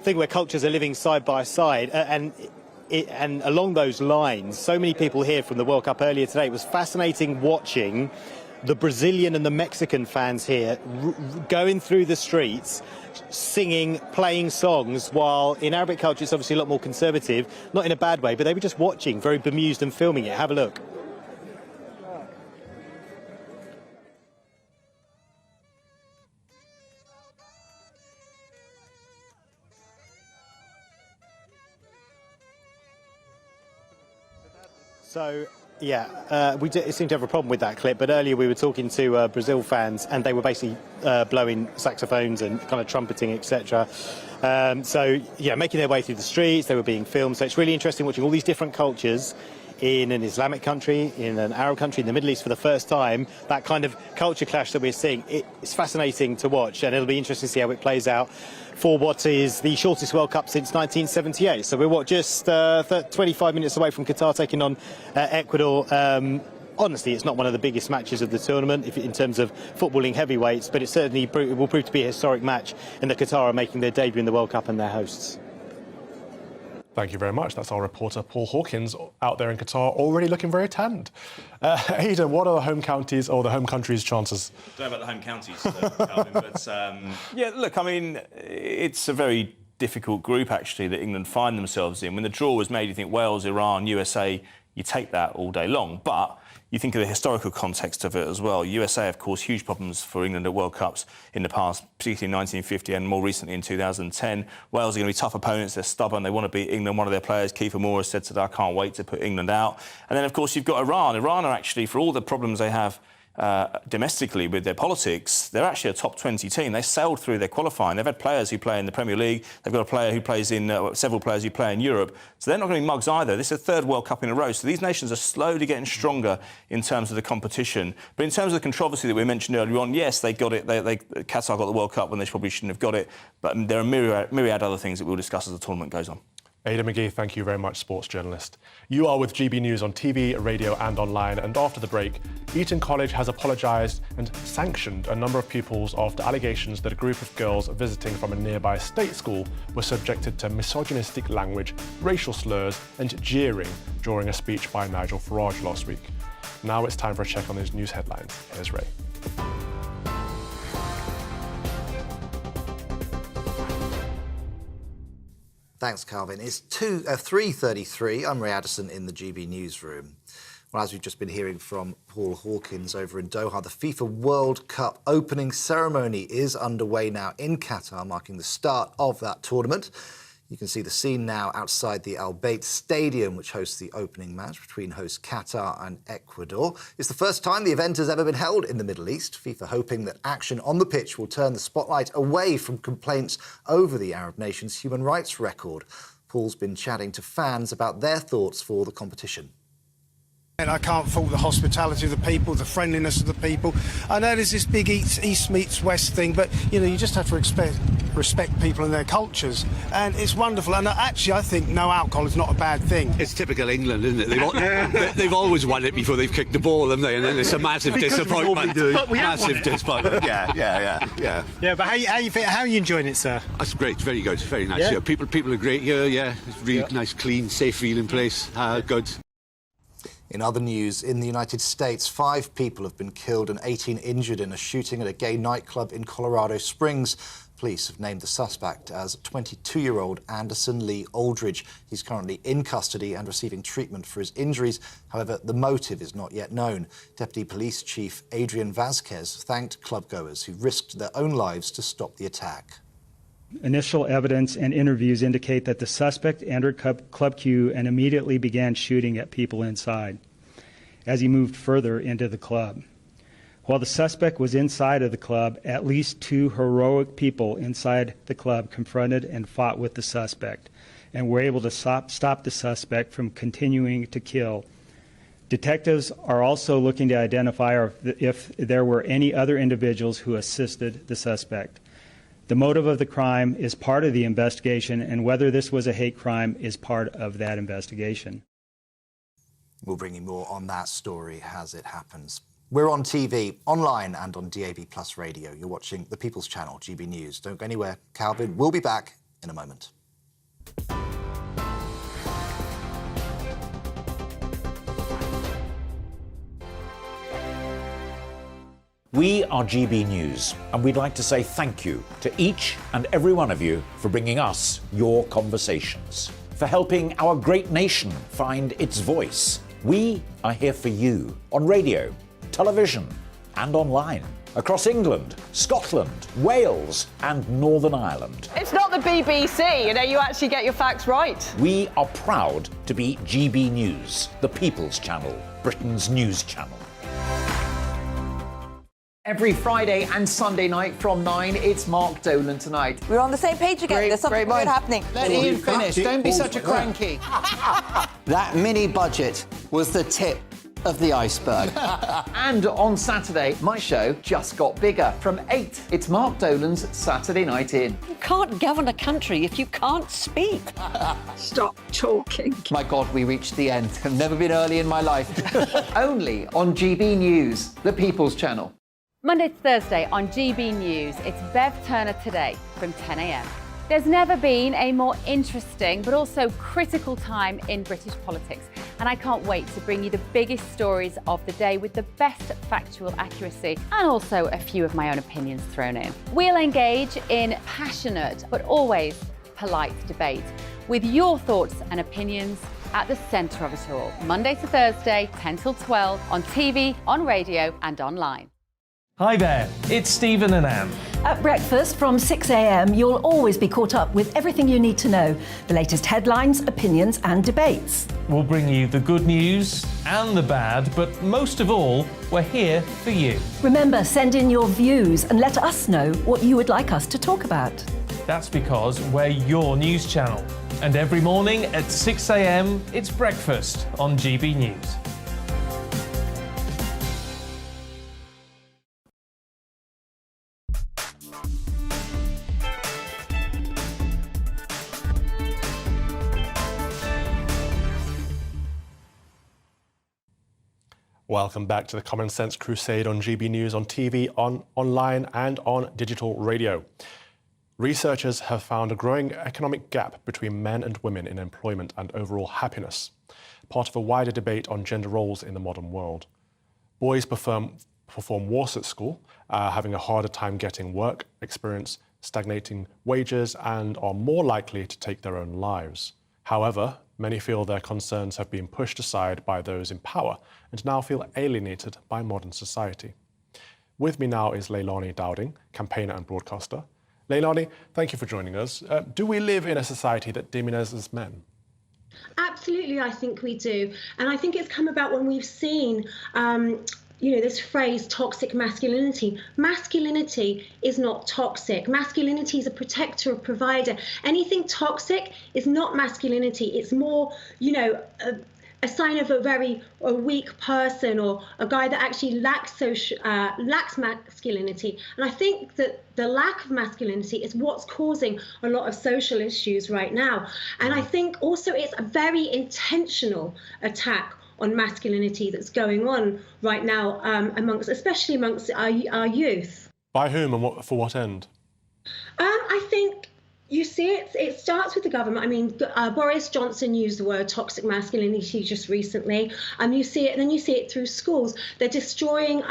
thing where cultures are living side by side, and along those lines, so many people here from the World Cup earlier today. It was fascinating watching the Brazilian and the Mexican fans here going through the streets, singing, playing songs, while in Arabic culture it's obviously a lot more conservative, not in a bad way, but they were just watching, very bemused and filming it. Have a look. So, yeah, we seem to have a problem with that clip, but earlier we were talking to Brazil fans, and they were basically blowing saxophones and kind of trumpeting, etc. So, yeah, making their way through the streets, they were being filmed. So it's really interesting watching all these different cultures in an Islamic country, in an Arab country, in the Middle East for the first time. That kind of culture clash that we're seeing, it's fascinating to watch, and it'll be interesting to see how it plays out for what is the shortest World Cup since 1978. So we're, just 25 minutes away from Qatar taking on Ecuador. Honestly, it's not one of the biggest matches of the tournament in terms of footballing heavyweights, but it certainly will prove to be a historic match, and the Qatar are making their debut in the World Cup and their hosts. Thank you very much. That's our reporter Paul Hawkins out there in Qatar, already looking very tanned. Aidan, what are the home counties or the home countries' chances? Don't know about the home counties, Calvin, but yeah, look, I mean, it's a very difficult group actually that England find themselves in. When the draw was made, you think Wales, Iran, USA, you take that all day long, but you think of the historical context of it as well. USA have caused huge problems for England at World Cups in the past, particularly in 1950 and more recently in 2010. Wales are going to be tough opponents. They're stubborn. They want to beat England. One of their players, Kiefer Moore, has said today, I can't wait to put England out. And then, of course, you've got Iran. Iran are actually, for all the problems they have domestically with their politics, they're actually a top 20 team. They sailed through their qualifying. They've had players who play in the Premier League. They've got a player who plays in several players who play in Europe. So they're not going to be mugs either. This is a third World Cup in a row. So these nations are slowly getting stronger in terms of the competition. But in terms of the controversy that we mentioned earlier on, yes, they got it. Qatar got the World Cup when they probably shouldn't have got it. But there are myriad other things that we'll discuss as the tournament goes on. Aidan McGee, thank you very much, sports journalist. You are with GB News on TV, radio and online, and after the break, Eaton College has apologised and sanctioned a number of pupils after allegations that a group of girls visiting from a nearby state school were subjected to misogynistic language, racial slurs and jeering during a speech by Nigel Farage last week. Now it's time for a check on those news headlines. Here's Ray. Thanks, Calvin. It's 3:33. I'm Ray Addison in the GB newsroom. Well, as we've just been hearing from Paul Hawkins over in Doha, the FIFA World Cup opening ceremony is underway now in Qatar, marking the start of that tournament. You can see the scene now outside the Al Bayt Stadium, which hosts the opening match between host Qatar and Ecuador. It's the first time the event has ever been held in the Middle East, FIFA hoping that action on the pitch will turn the spotlight away from complaints over the Arab nation's human rights record. Paul's been chatting to fans about their thoughts for the competition. And I can't fault the hospitality of the people, the friendliness of the people. I know there's this big East meets West thing, but, you know, you just have to respect people and their cultures. And it's wonderful. And actually, I think no alcohol is not a bad thing. It's typical England, isn't it? They've always won it before they've kicked the ball, haven't they? And then it's a massive disappointment. Massive disappointment. Yeah. Yeah, but how are you enjoying it, sir? That's great. Very good. Very nice. Yeah? Yeah. People are great here. Yeah. It's really nice, clean, safe feeling place. Good. In other news, in the United States, 5 people have been killed and 18 injured in a shooting at a gay nightclub in Colorado Springs. Police have named the suspect as 22-year-old Anderson Lee Aldridge. He's currently in custody and receiving treatment for his injuries. However, the motive is not yet known. Deputy Police Chief Adrian Vasquez thanked clubgoers who risked their own lives to stop the attack. Initial evidence and interviews indicate that the suspect entered Club Q and immediately began shooting at people inside as he moved further into the club. While the suspect was inside of the club, at least 2 heroic people inside the club confronted and fought with the suspect and were able to stop the suspect from continuing to kill Detectives are also looking to identify if there were any other individuals who assisted the suspect. The motive of the crime is part of the investigation, and whether this was a hate crime is part of that investigation. We'll bring you more on that story as it happens. We're on TV, online and on DAB+ radio. You're watching the People's Channel, GB News. Don't go anywhere. Calvin will be back in a moment. We are GB News, and we'd like to say thank you to each and every one of you for bringing us your conversations, for helping our great nation find its voice. We are here for you on radio, television, and online, across England, Scotland, Wales, and Northern Ireland. It's not the BBC, you actually get your facts right. We are proud to be GB News, the People's Channel, Britain's news channel. Every Friday and Sunday night from 9, it's Mark Dolan Tonight. We're on the same page again. There's something good happening. Let Ian finish. Don't be such a cranky. That mini budget was the tip of the iceberg. And on Saturday, my show just got bigger. From 8, it's Mark Dolan's Saturday Night In. You can't govern a country if you can't speak. Stop talking. My God, we reached the end. I've never been early in my life. Only on GB News, the People's Channel. Monday to Thursday on GB News, it's Bev Turner Today from 10 a.m. There's never been a more interesting but also critical time in British politics, and I can't wait to bring you the biggest stories of the day with the best factual accuracy and also a few of my own opinions thrown in. We'll engage in passionate but always polite debate with your thoughts and opinions at the centre of it all. Monday to Thursday, 10 till 12 on TV, on radio and online. Hi there, it's Stephen and Anne. At breakfast from 6 a.m, you'll always be caught up with everything you need to know, the latest headlines, opinions and debates. We'll bring you the good news and the bad, but most of all, we're here for you. Remember, send in your views and let us know what you would like us to talk about. That's because we're your news channel. And every morning at 6 a.m, it's breakfast on GB News. Welcome back to the Common Sense Crusade on GB News, on TV, online and on digital radio. Researchers have found a growing economic gap between men and women in employment and overall happiness, part of a wider debate on gender roles in the modern world. Boys perform worse at school, having a harder time getting work, experience stagnating wages, and are more likely to take their own lives. However, many feel their concerns have been pushed aside by those in power and now feel alienated by modern society. With me now is Leilani Dowding, campaigner and broadcaster. Leilani, thank you for joining us. Do we live in a society that demonizes men? Absolutely, I think we do. And I think it's come about when we've seen this phrase, toxic masculinity. Masculinity is not toxic. Masculinity is a protector, a provider. Anything toxic is not masculinity. It's more, a sign of a weak person or a guy that actually lacks masculinity. And I think that the lack of masculinity is what's causing a lot of social issues right now. And I think also it's a very intentional attack on masculinity that's going on right now, especially amongst our youth. By whom and for what end? I think you see it starts with the government. I mean, Boris Johnson used the word toxic masculinity just recently. You see it, and then you see it through schools. They're destroying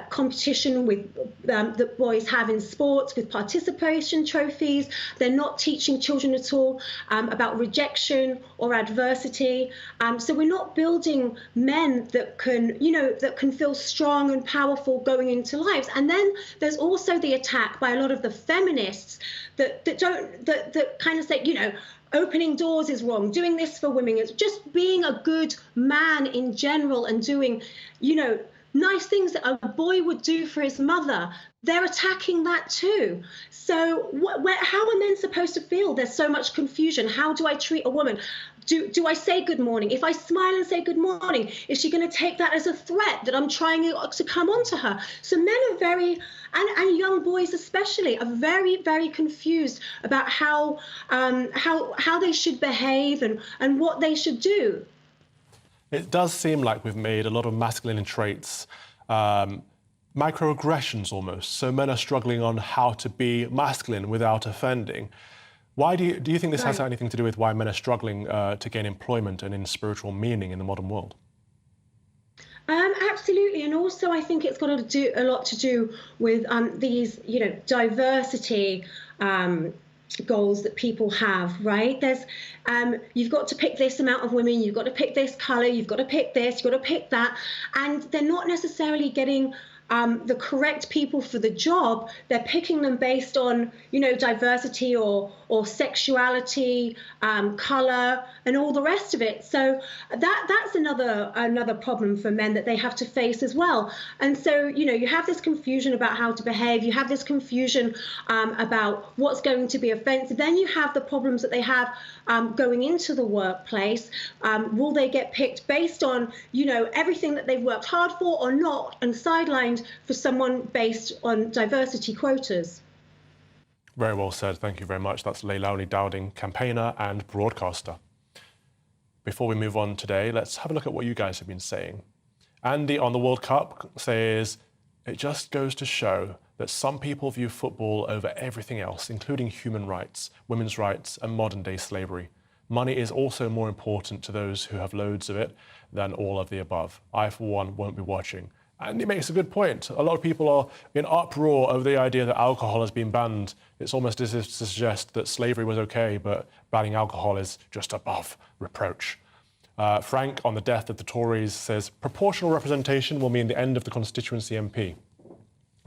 competition with that boys have in sports with participation trophies. They're not teaching children at all about rejection or adversity. So we're not building men that can feel strong and powerful going into lives. And then there's also the attack by a lot of the feminists that kind of say, opening doors is wrong, doing this for women is just being a good man in general and doing, nice things that a boy would do for his mother. they're attacking that too. So how are men supposed to feel? There's so much confusion. How do I treat a woman? Do I say good morning? If I smile and say good morning, is she going to take that as a threat that I'm trying to come onto her? So men are and young boys especially, are very, very confused about how they should behave and what they should do. It does seem like we've made a lot of masculine traits microaggressions almost. So men are struggling on how to be masculine without offending. Why do you think this has anything to do with why men are struggling to gain employment and in spiritual meaning in the modern world? Absolutely, and also I think it's got a lot to do with these, diversity goals that people have, right? There's you've got to pick this amount of women, you've got to pick this color, you've got to pick this, you've got to pick that, and they're not necessarily getting the correct people for the job. They're picking them based on, diversity or sexuality, color, and all the rest of it. So that's another problem for men that they have to face as well. And so, you have this confusion about how to behave. You have this confusion about what's going to be offensive. Then you have the problems that they have going into the workplace. Will they get picked based on, everything that they've worked hard for or not, and sidelined for someone based on diversity quotas? Very well said. Thank you very much. That's Leilani Dowding, campaigner and broadcaster. Before we move on today, let's have a look at what you guys have been saying. Andy on the World Cup says, it just goes to show that some people view football over everything else, including human rights, women's rights, and modern-day slavery. Money is also more important to those who have loads of it than all of the above. I, for one, won't be watching. And he makes a good point. A lot of people are in uproar over the idea that alcohol has been banned. It's almost as if to suggest that slavery was okay, but banning alcohol is just above reproach. Frank, on the death of the Tories, says proportional representation will mean the end of the constituency MP.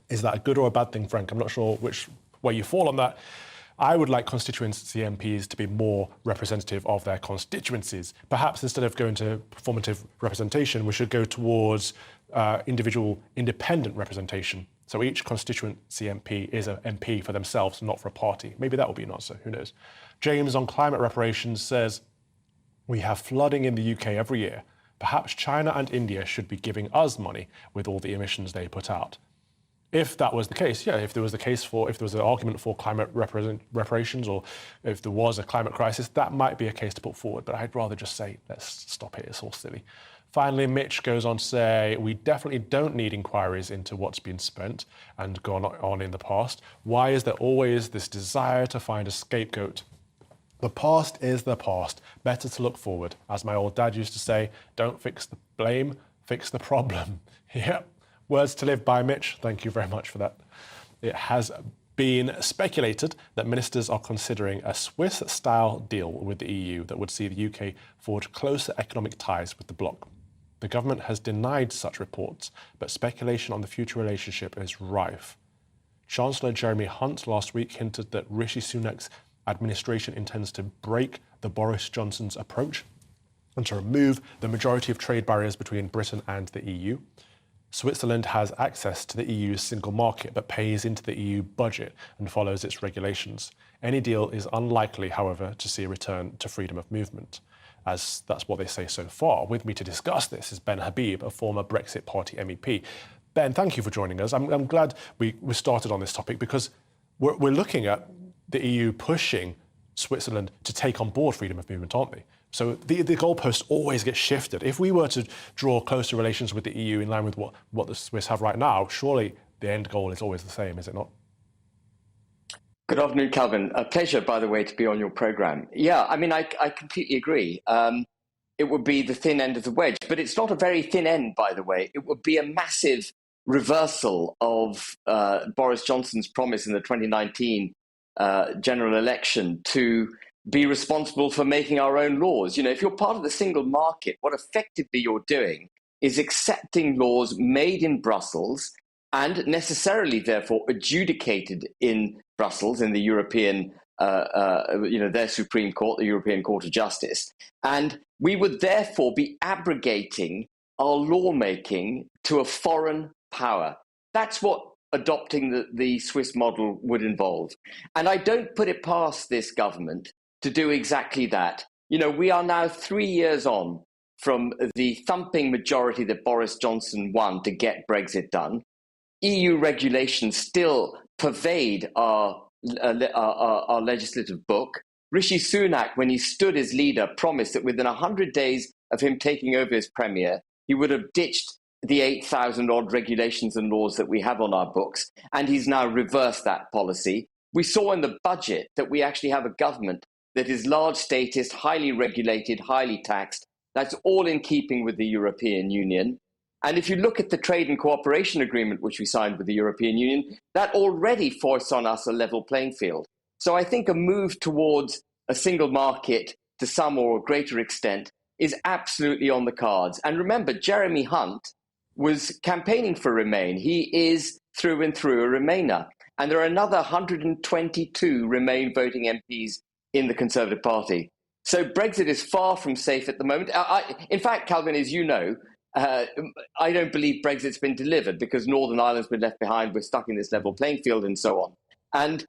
Is that a good or a bad thing, Frank? I'm not sure which way you fall on that. I would like constituency MPs to be more representative of their constituencies. Perhaps instead of going to performative representation, we should go towards individual independent representation. So each constituency MP is an MP for themselves, not for a party. Maybe that will be an answer, who knows. James on climate reparations says, we have flooding in the UK every year. Perhaps China and India should be giving us money with all the emissions they put out. If that was the case, yeah, if there was an argument for climate reparations, or if there was a climate crisis, that might be a case to put forward. But I'd rather just say, let's stop it, it's all silly. Finally, Mitch goes on to say, we definitely don't need inquiries into what's been spent and gone on in the past. Why is there always this desire to find a scapegoat? The past is the past. Better to look forward. As my old dad used to say, don't fix the blame, fix the problem. Yep. Words to live by, Mitch. Thank you very much for that. It has been speculated that ministers are considering a Swiss-style deal with the EU that would see the UK forge closer economic ties with the bloc. The government has denied such reports, but speculation on the future relationship is rife. Chancellor Jeremy Hunt last week hinted that Rishi Sunak's administration intends to break the Boris Johnson's approach and to remove the majority of trade barriers between Britain and the EU. Switzerland has access to the EU's single market, but pays into the EU budget and follows its regulations. Any deal is unlikely, however, to see a return to freedom of movement, as that's what they say so far. With me to discuss this is Ben Habib, a former Brexit Party MEP. Ben, thank you for joining us. I'm glad we started on this topic because we're looking at the EU pushing Switzerland to take on board freedom of movement, aren't they? So the goalposts always get shifted. If we were to draw closer relations with the EU in line with what the Swiss have right now, surely the end goal is always the same, is it not? Good afternoon, Calvin. A pleasure, by the way, to be on your programme. Yeah, I mean, I completely agree. It would be the thin end of the wedge, but it's not a very thin end, by the way. It would be a massive reversal of Boris Johnson's promise in the 2019 general election to be responsible for making our own laws. You know, if you're part of the single market, what effectively you're doing is accepting laws made in Brussels and necessarily, therefore, adjudicated in Brussels, in the European, their Supreme Court, the European Court of Justice. And we would therefore be abrogating our lawmaking to a foreign power. That's what adopting the Swiss model would involve. And I don't put it past this government to do exactly that. You know, we are now 3 years on from the thumping majority that Boris Johnson won to get Brexit done. EU regulations still pervade our legislative book. Rishi Sunak, when he stood as leader, promised that within 100 days of him taking over as premier, he would have ditched the 8,000 odd regulations and laws that we have on our books, and he's now reversed that policy. We saw in the budget that we actually have a government that is large statist, highly regulated, highly taxed. That's all in keeping with the European Union. And if you look at the trade and cooperation agreement which we signed with the European Union, that already forced on us a level playing field. So I think a move towards a single market to some or greater extent is absolutely on the cards. And remember, Jeremy Hunt was campaigning for Remain. He is through and through a Remainer. And there are another 122 Remain voting MPs in the Conservative Party. So Brexit is far from safe at the moment. In fact, Calvin, as you know, I don't believe Brexit's been delivered because Northern Ireland's been left behind. We're stuck in this level playing field and so on. And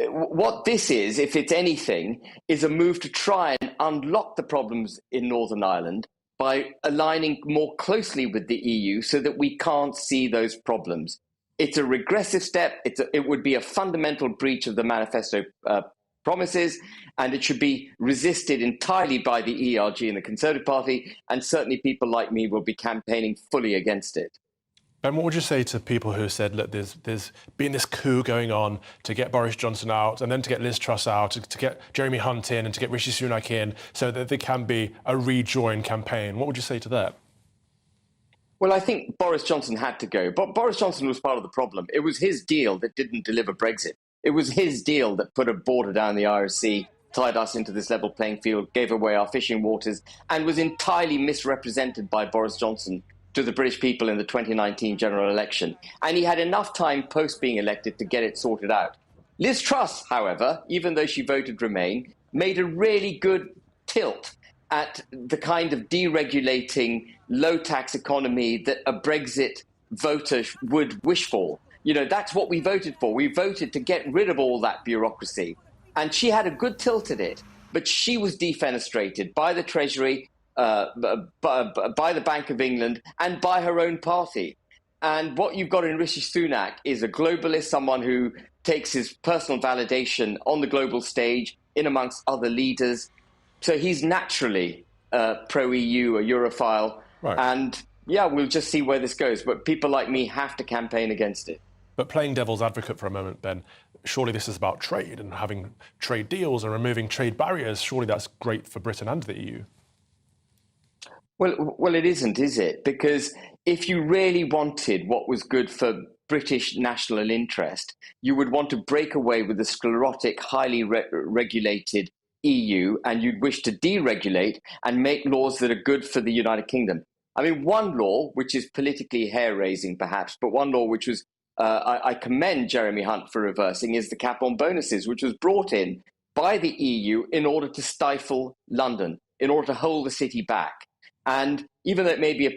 what this is, if it's anything, is a move to try and unlock the problems in Northern Ireland by aligning more closely with the EU so that we can't see those problems. It's a regressive step. It would be a fundamental breach of the manifesto promises, and it should be resisted entirely by the ERG and the Conservative Party, and certainly people like me will be campaigning fully against it. Ben, what would you say to people who said, look, there's been this coup going on to get Boris Johnson out and then to get Liz Truss out, to get Jeremy Hunt in and to get Rishi Sunak in so that there can be a rejoin campaign? What would you say to that? Well, I think Boris Johnson had to go. But Boris Johnson was part of the problem. It was his deal that didn't deliver Brexit. It was his deal that put a border down the Irish Sea, tied us into this level playing field, gave away our fishing waters, and was entirely misrepresented by Boris Johnson to the British people in the 2019 general election. And he had enough time post being elected to get it sorted out. Liz Truss, however, even though she voted Remain, made a really good tilt at the kind of deregulating, low-tax economy that a Brexit voter would wish for. You know, that's what we voted for. We voted to get rid of all that bureaucracy. And she had a good tilt at it, but she was defenestrated by the Treasury, by the Bank of England, and by her own party. And what you've got in Rishi Sunak is a globalist, someone who takes his personal validation on the global stage in amongst other leaders. So he's naturally pro-EU, a Europhile. Right. And yeah, we'll just see where this goes. But people like me have to campaign against it. But playing devil's advocate for a moment, Ben, surely this is about trade and having trade deals and removing trade barriers. Surely that's great for Britain and the EU. Well, it isn't, is it? Because if you really wanted what was good for British national interest, you would want to break away with the sclerotic, highly regulated EU, and you'd wish to deregulate and make laws that are good for the United Kingdom. I mean, one law, which is politically hair-raising perhaps, but one law which was, I commend Jeremy Hunt for reversing, is the cap on bonuses, which was brought in by the EU in order to stifle London, in order to hold the city back. And even though it may be a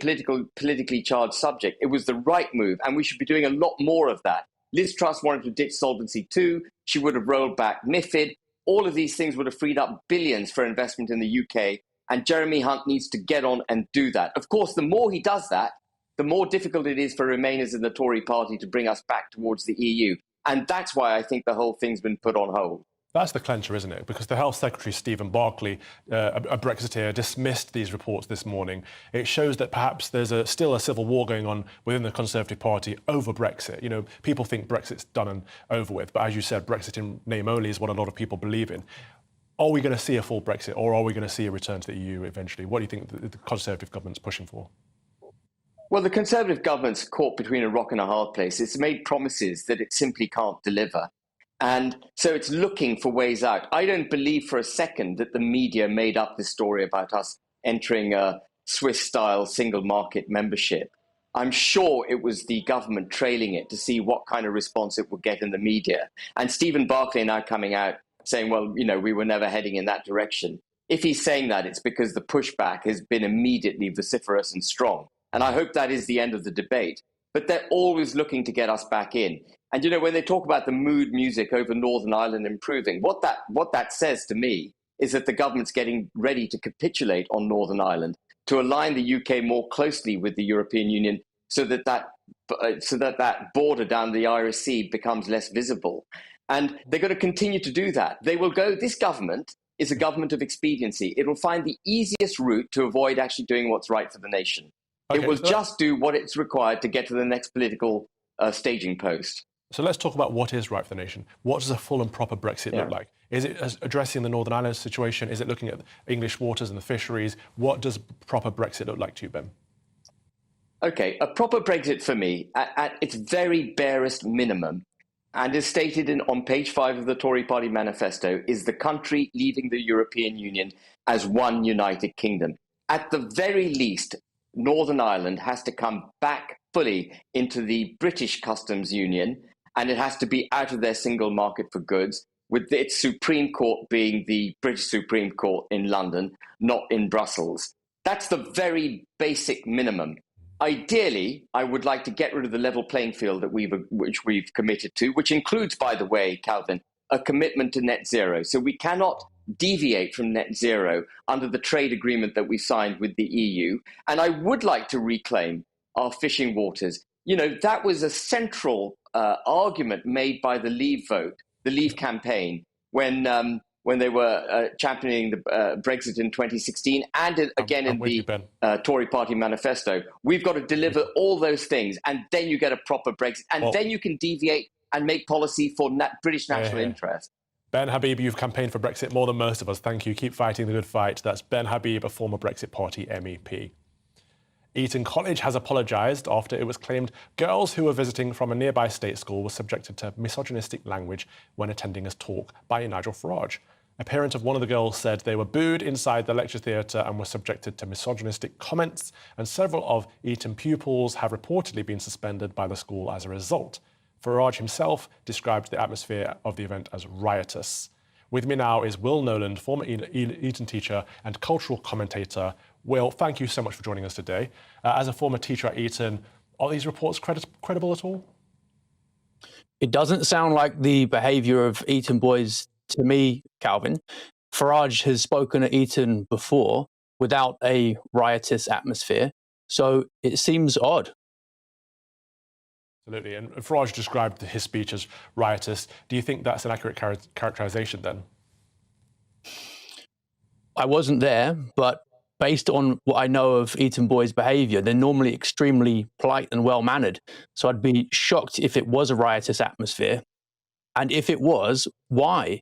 politically charged subject, it was the right move, and we should be doing a lot more of that. Liz Truss wanted to ditch Solvency II. She would have rolled back MiFID. All of these things would have freed up billions for investment in the UK, and Jeremy Hunt needs to get on and do that. Of course, the more he does that, the more difficult it is for Remainers in the Tory party to bring us back towards the EU. And that's why I think the whole thing's been put on hold. That's the clencher, isn't it? Because the Health Secretary, Stephen Barclay, a Brexiteer, dismissed these reports this morning. It shows that perhaps there's still a civil war going on within the Conservative Party over Brexit. You know, people think Brexit's done and over with, but as you said, Brexit in name only is what a lot of people believe in. Are we going to see a full Brexit, or are we going to see a return to the EU eventually? What do you think the Conservative government's pushing for? Well, the Conservative government's caught between a rock and a hard place. It's made promises that it simply can't deliver. And so it's looking for ways out. I don't believe for a second that the media made up this story about us entering a Swiss-style single market membership. I'm sure it was the government trailing it to see what kind of response it would get in the media. And Stephen Barclay now coming out saying, well, you know, we were never heading in that direction. If he's saying that, it's because the pushback has been immediately vociferous and strong. And I hope that is the end of the debate. but they're always looking to get us back in. And, when they talk about the mood music over Northern Ireland improving, what that says to me is that the government's getting ready to capitulate on Northern Ireland, to align the UK more closely with the European Union so that border down the Irish Sea becomes less visible. And they're going to continue to do that. This government is a government of expediency. It will find the easiest route to avoid actually doing what's right for the nation. It will just do what it's required to get to the next political staging post. So let's talk about what is right for the nation. What does a full and proper Brexit look like? Is it addressing the Northern Ireland situation? Is it looking at English waters and the fisheries? What does proper Brexit look like to you, Ben? Okay, a proper Brexit for me, at its very barest minimum, and as stated on page 5 of the Tory party manifesto, is the country leaving the European Union as one united kingdom. At the very least, Northern Ireland has to come back fully into the British customs union, and it has to be out of their single market for goods, with its Supreme Court being the British Supreme Court in London, not in Brussels. That's the very basic minimum. Ideally, I would like to get rid of the level playing field which we've committed to, which includes, by the way, Calvin, a commitment to net zero. So we cannot deviate from net zero under the trade agreement that we signed with the EU. And I would like to reclaim our fishing waters. That was a central argument made by the Leave vote, the Leave campaign, when they were championing the Brexit in 2016 and again in the Tory party manifesto. We've got to deliver all those things, and then you get a proper Brexit, and then you can deviate and make policy for British national interest. Ben Habib, you've campaigned for Brexit more than most of us. Thank you. Keep fighting the good fight. That's Ben Habib, a former Brexit Party MEP. Eaton College has apologised after it was claimed girls who were visiting from a nearby state school were subjected to misogynistic language when attending a talk by Nigel Farage. A parent of one of the girls said they were booed inside the lecture theatre and were subjected to misogynistic comments, and several of Eaton pupils have reportedly been suspended by the school as a result. Farage himself described the atmosphere of the event as riotous. With me now is Will Noland, former Eaton teacher and cultural commentator. Will, thank you so much for joining us today. As a former teacher at Eaton, are these reports credible at all? It doesn't sound like the behaviour of Eaton boys to me, Calvin. Farage has spoken at Eaton before without a riotous atmosphere, so it seems odd. Absolutely, and Farage described his speech as riotous. Do you think that's an accurate characterisation then? I wasn't there, but based on what I know of Eaton boys' behaviour, they're normally extremely polite and well-mannered. So I'd be shocked if it was a riotous atmosphere. And if it was, why?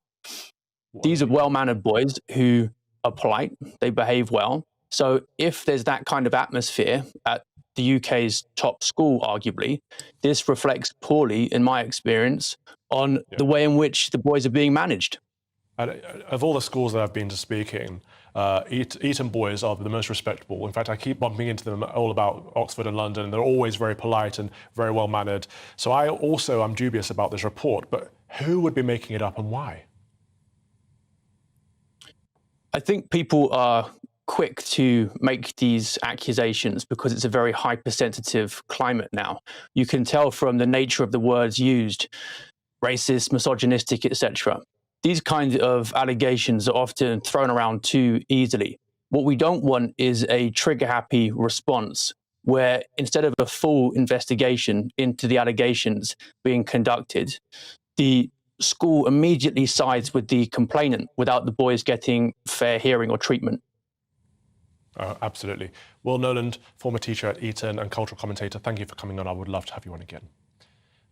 These are well-mannered boys who are polite, they behave well. So if there's that kind of atmosphere at the UK's top school, arguably, this reflects poorly, in my experience, on the way in which the boys are being managed. Of all the schools that I've been to speaking, Eaton boys are the most respectable. In fact, I keep bumping into them all about Oxford and London, and they're always very polite and very well-mannered. So I'm dubious about this report, but who would be making it up and why? I think people are quick to make these accusations because it's a very hypersensitive climate now. You can tell from the nature of the words used, racist, misogynistic, etc. These kinds of allegations are often thrown around too easily. What we don't want is a trigger-happy response where instead of a full investigation into the allegations being conducted, the school immediately sides with the complainant without the boys getting fair hearing or treatment. Absolutely. Will Noland, former teacher at Eaton and cultural commentator, thank you for coming on. I would love to have you on again.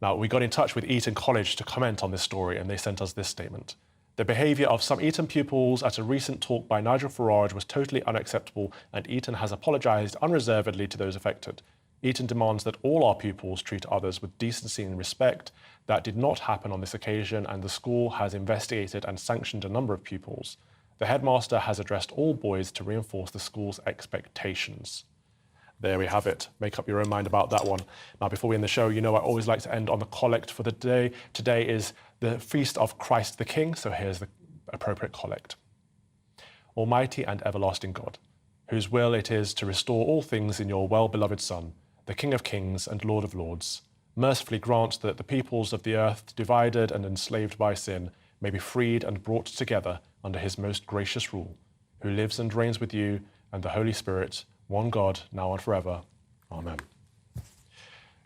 Now, we got in touch with Eaton College to comment on this story, and they sent us this statement. The behaviour of some Eaton pupils at a recent talk by Nigel Farage was totally unacceptable, and Eaton has apologised unreservedly to those affected. Eaton demands that all our pupils treat others with decency and respect. That did not happen on this occasion, and the school has investigated and sanctioned a number of pupils. The headmaster has addressed all boys to reinforce the school's expectations. There we have it. Make up your own mind about that one. Now, before we end the show, I always like to end on the collect for the day. Today is the feast of Christ the King, so here's the appropriate collect. Almighty and everlasting God, whose will it is to restore all things in your well-beloved Son, the King of Kings and Lord of Lords, mercifully grant that the peoples of the earth, divided and enslaved by sin, may be freed and brought together under his most gracious rule, who lives and reigns with you and the Holy Spirit, one God, now and forever. Amen.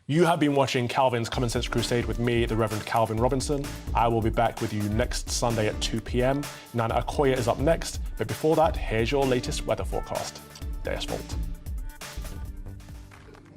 You have been watching Calvin's Common Sense Crusade with me, the Reverend Calvin Robinson. I will be back with you next Sunday at 2 p.m. Nana Akoya is up next, but before that, here's your latest weather forecast. Deus Volt.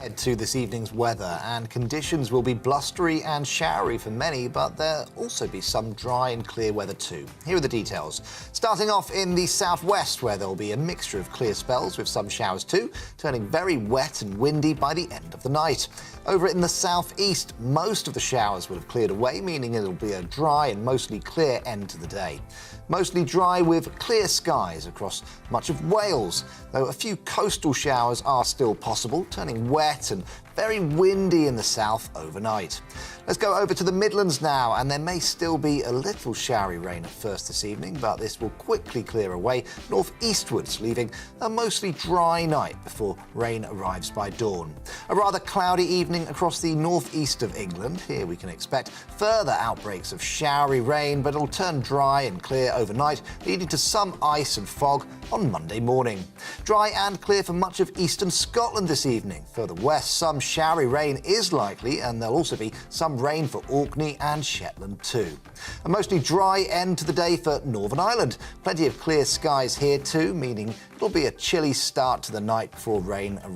Head to this evening's weather, and conditions will be blustery and showery for many, but there'll also be some dry and clear weather too. Here are the details. Starting off in the southwest, where there'll be a mixture of clear spells with some showers too, turning very wet and windy by the end of the night. Over in the southeast, most of the showers will have cleared away, meaning it'll be a dry and mostly clear end to the day. Mostly dry with clear skies across much of Wales, though a few coastal showers are still possible, turning wet and very windy in the south overnight. Let's go over to the Midlands now, and there may still be a little showery rain at first this evening, but this will quickly clear away northeastwards, leaving a mostly dry night before rain arrives by dawn. A rather cloudy evening across the northeast of England. Here we can expect further outbreaks of showery rain, but it'll turn dry and clear overnight, leading to some ice and fog on Monday morning. Dry and clear for much of eastern Scotland this evening. Further west, some showery rain is likely, and there'll also be some rain for Orkney and Shetland too. A mostly dry end to the day for Northern Ireland. Plenty of clear skies here too, meaning it'll be a chilly start to the night before rain arrives.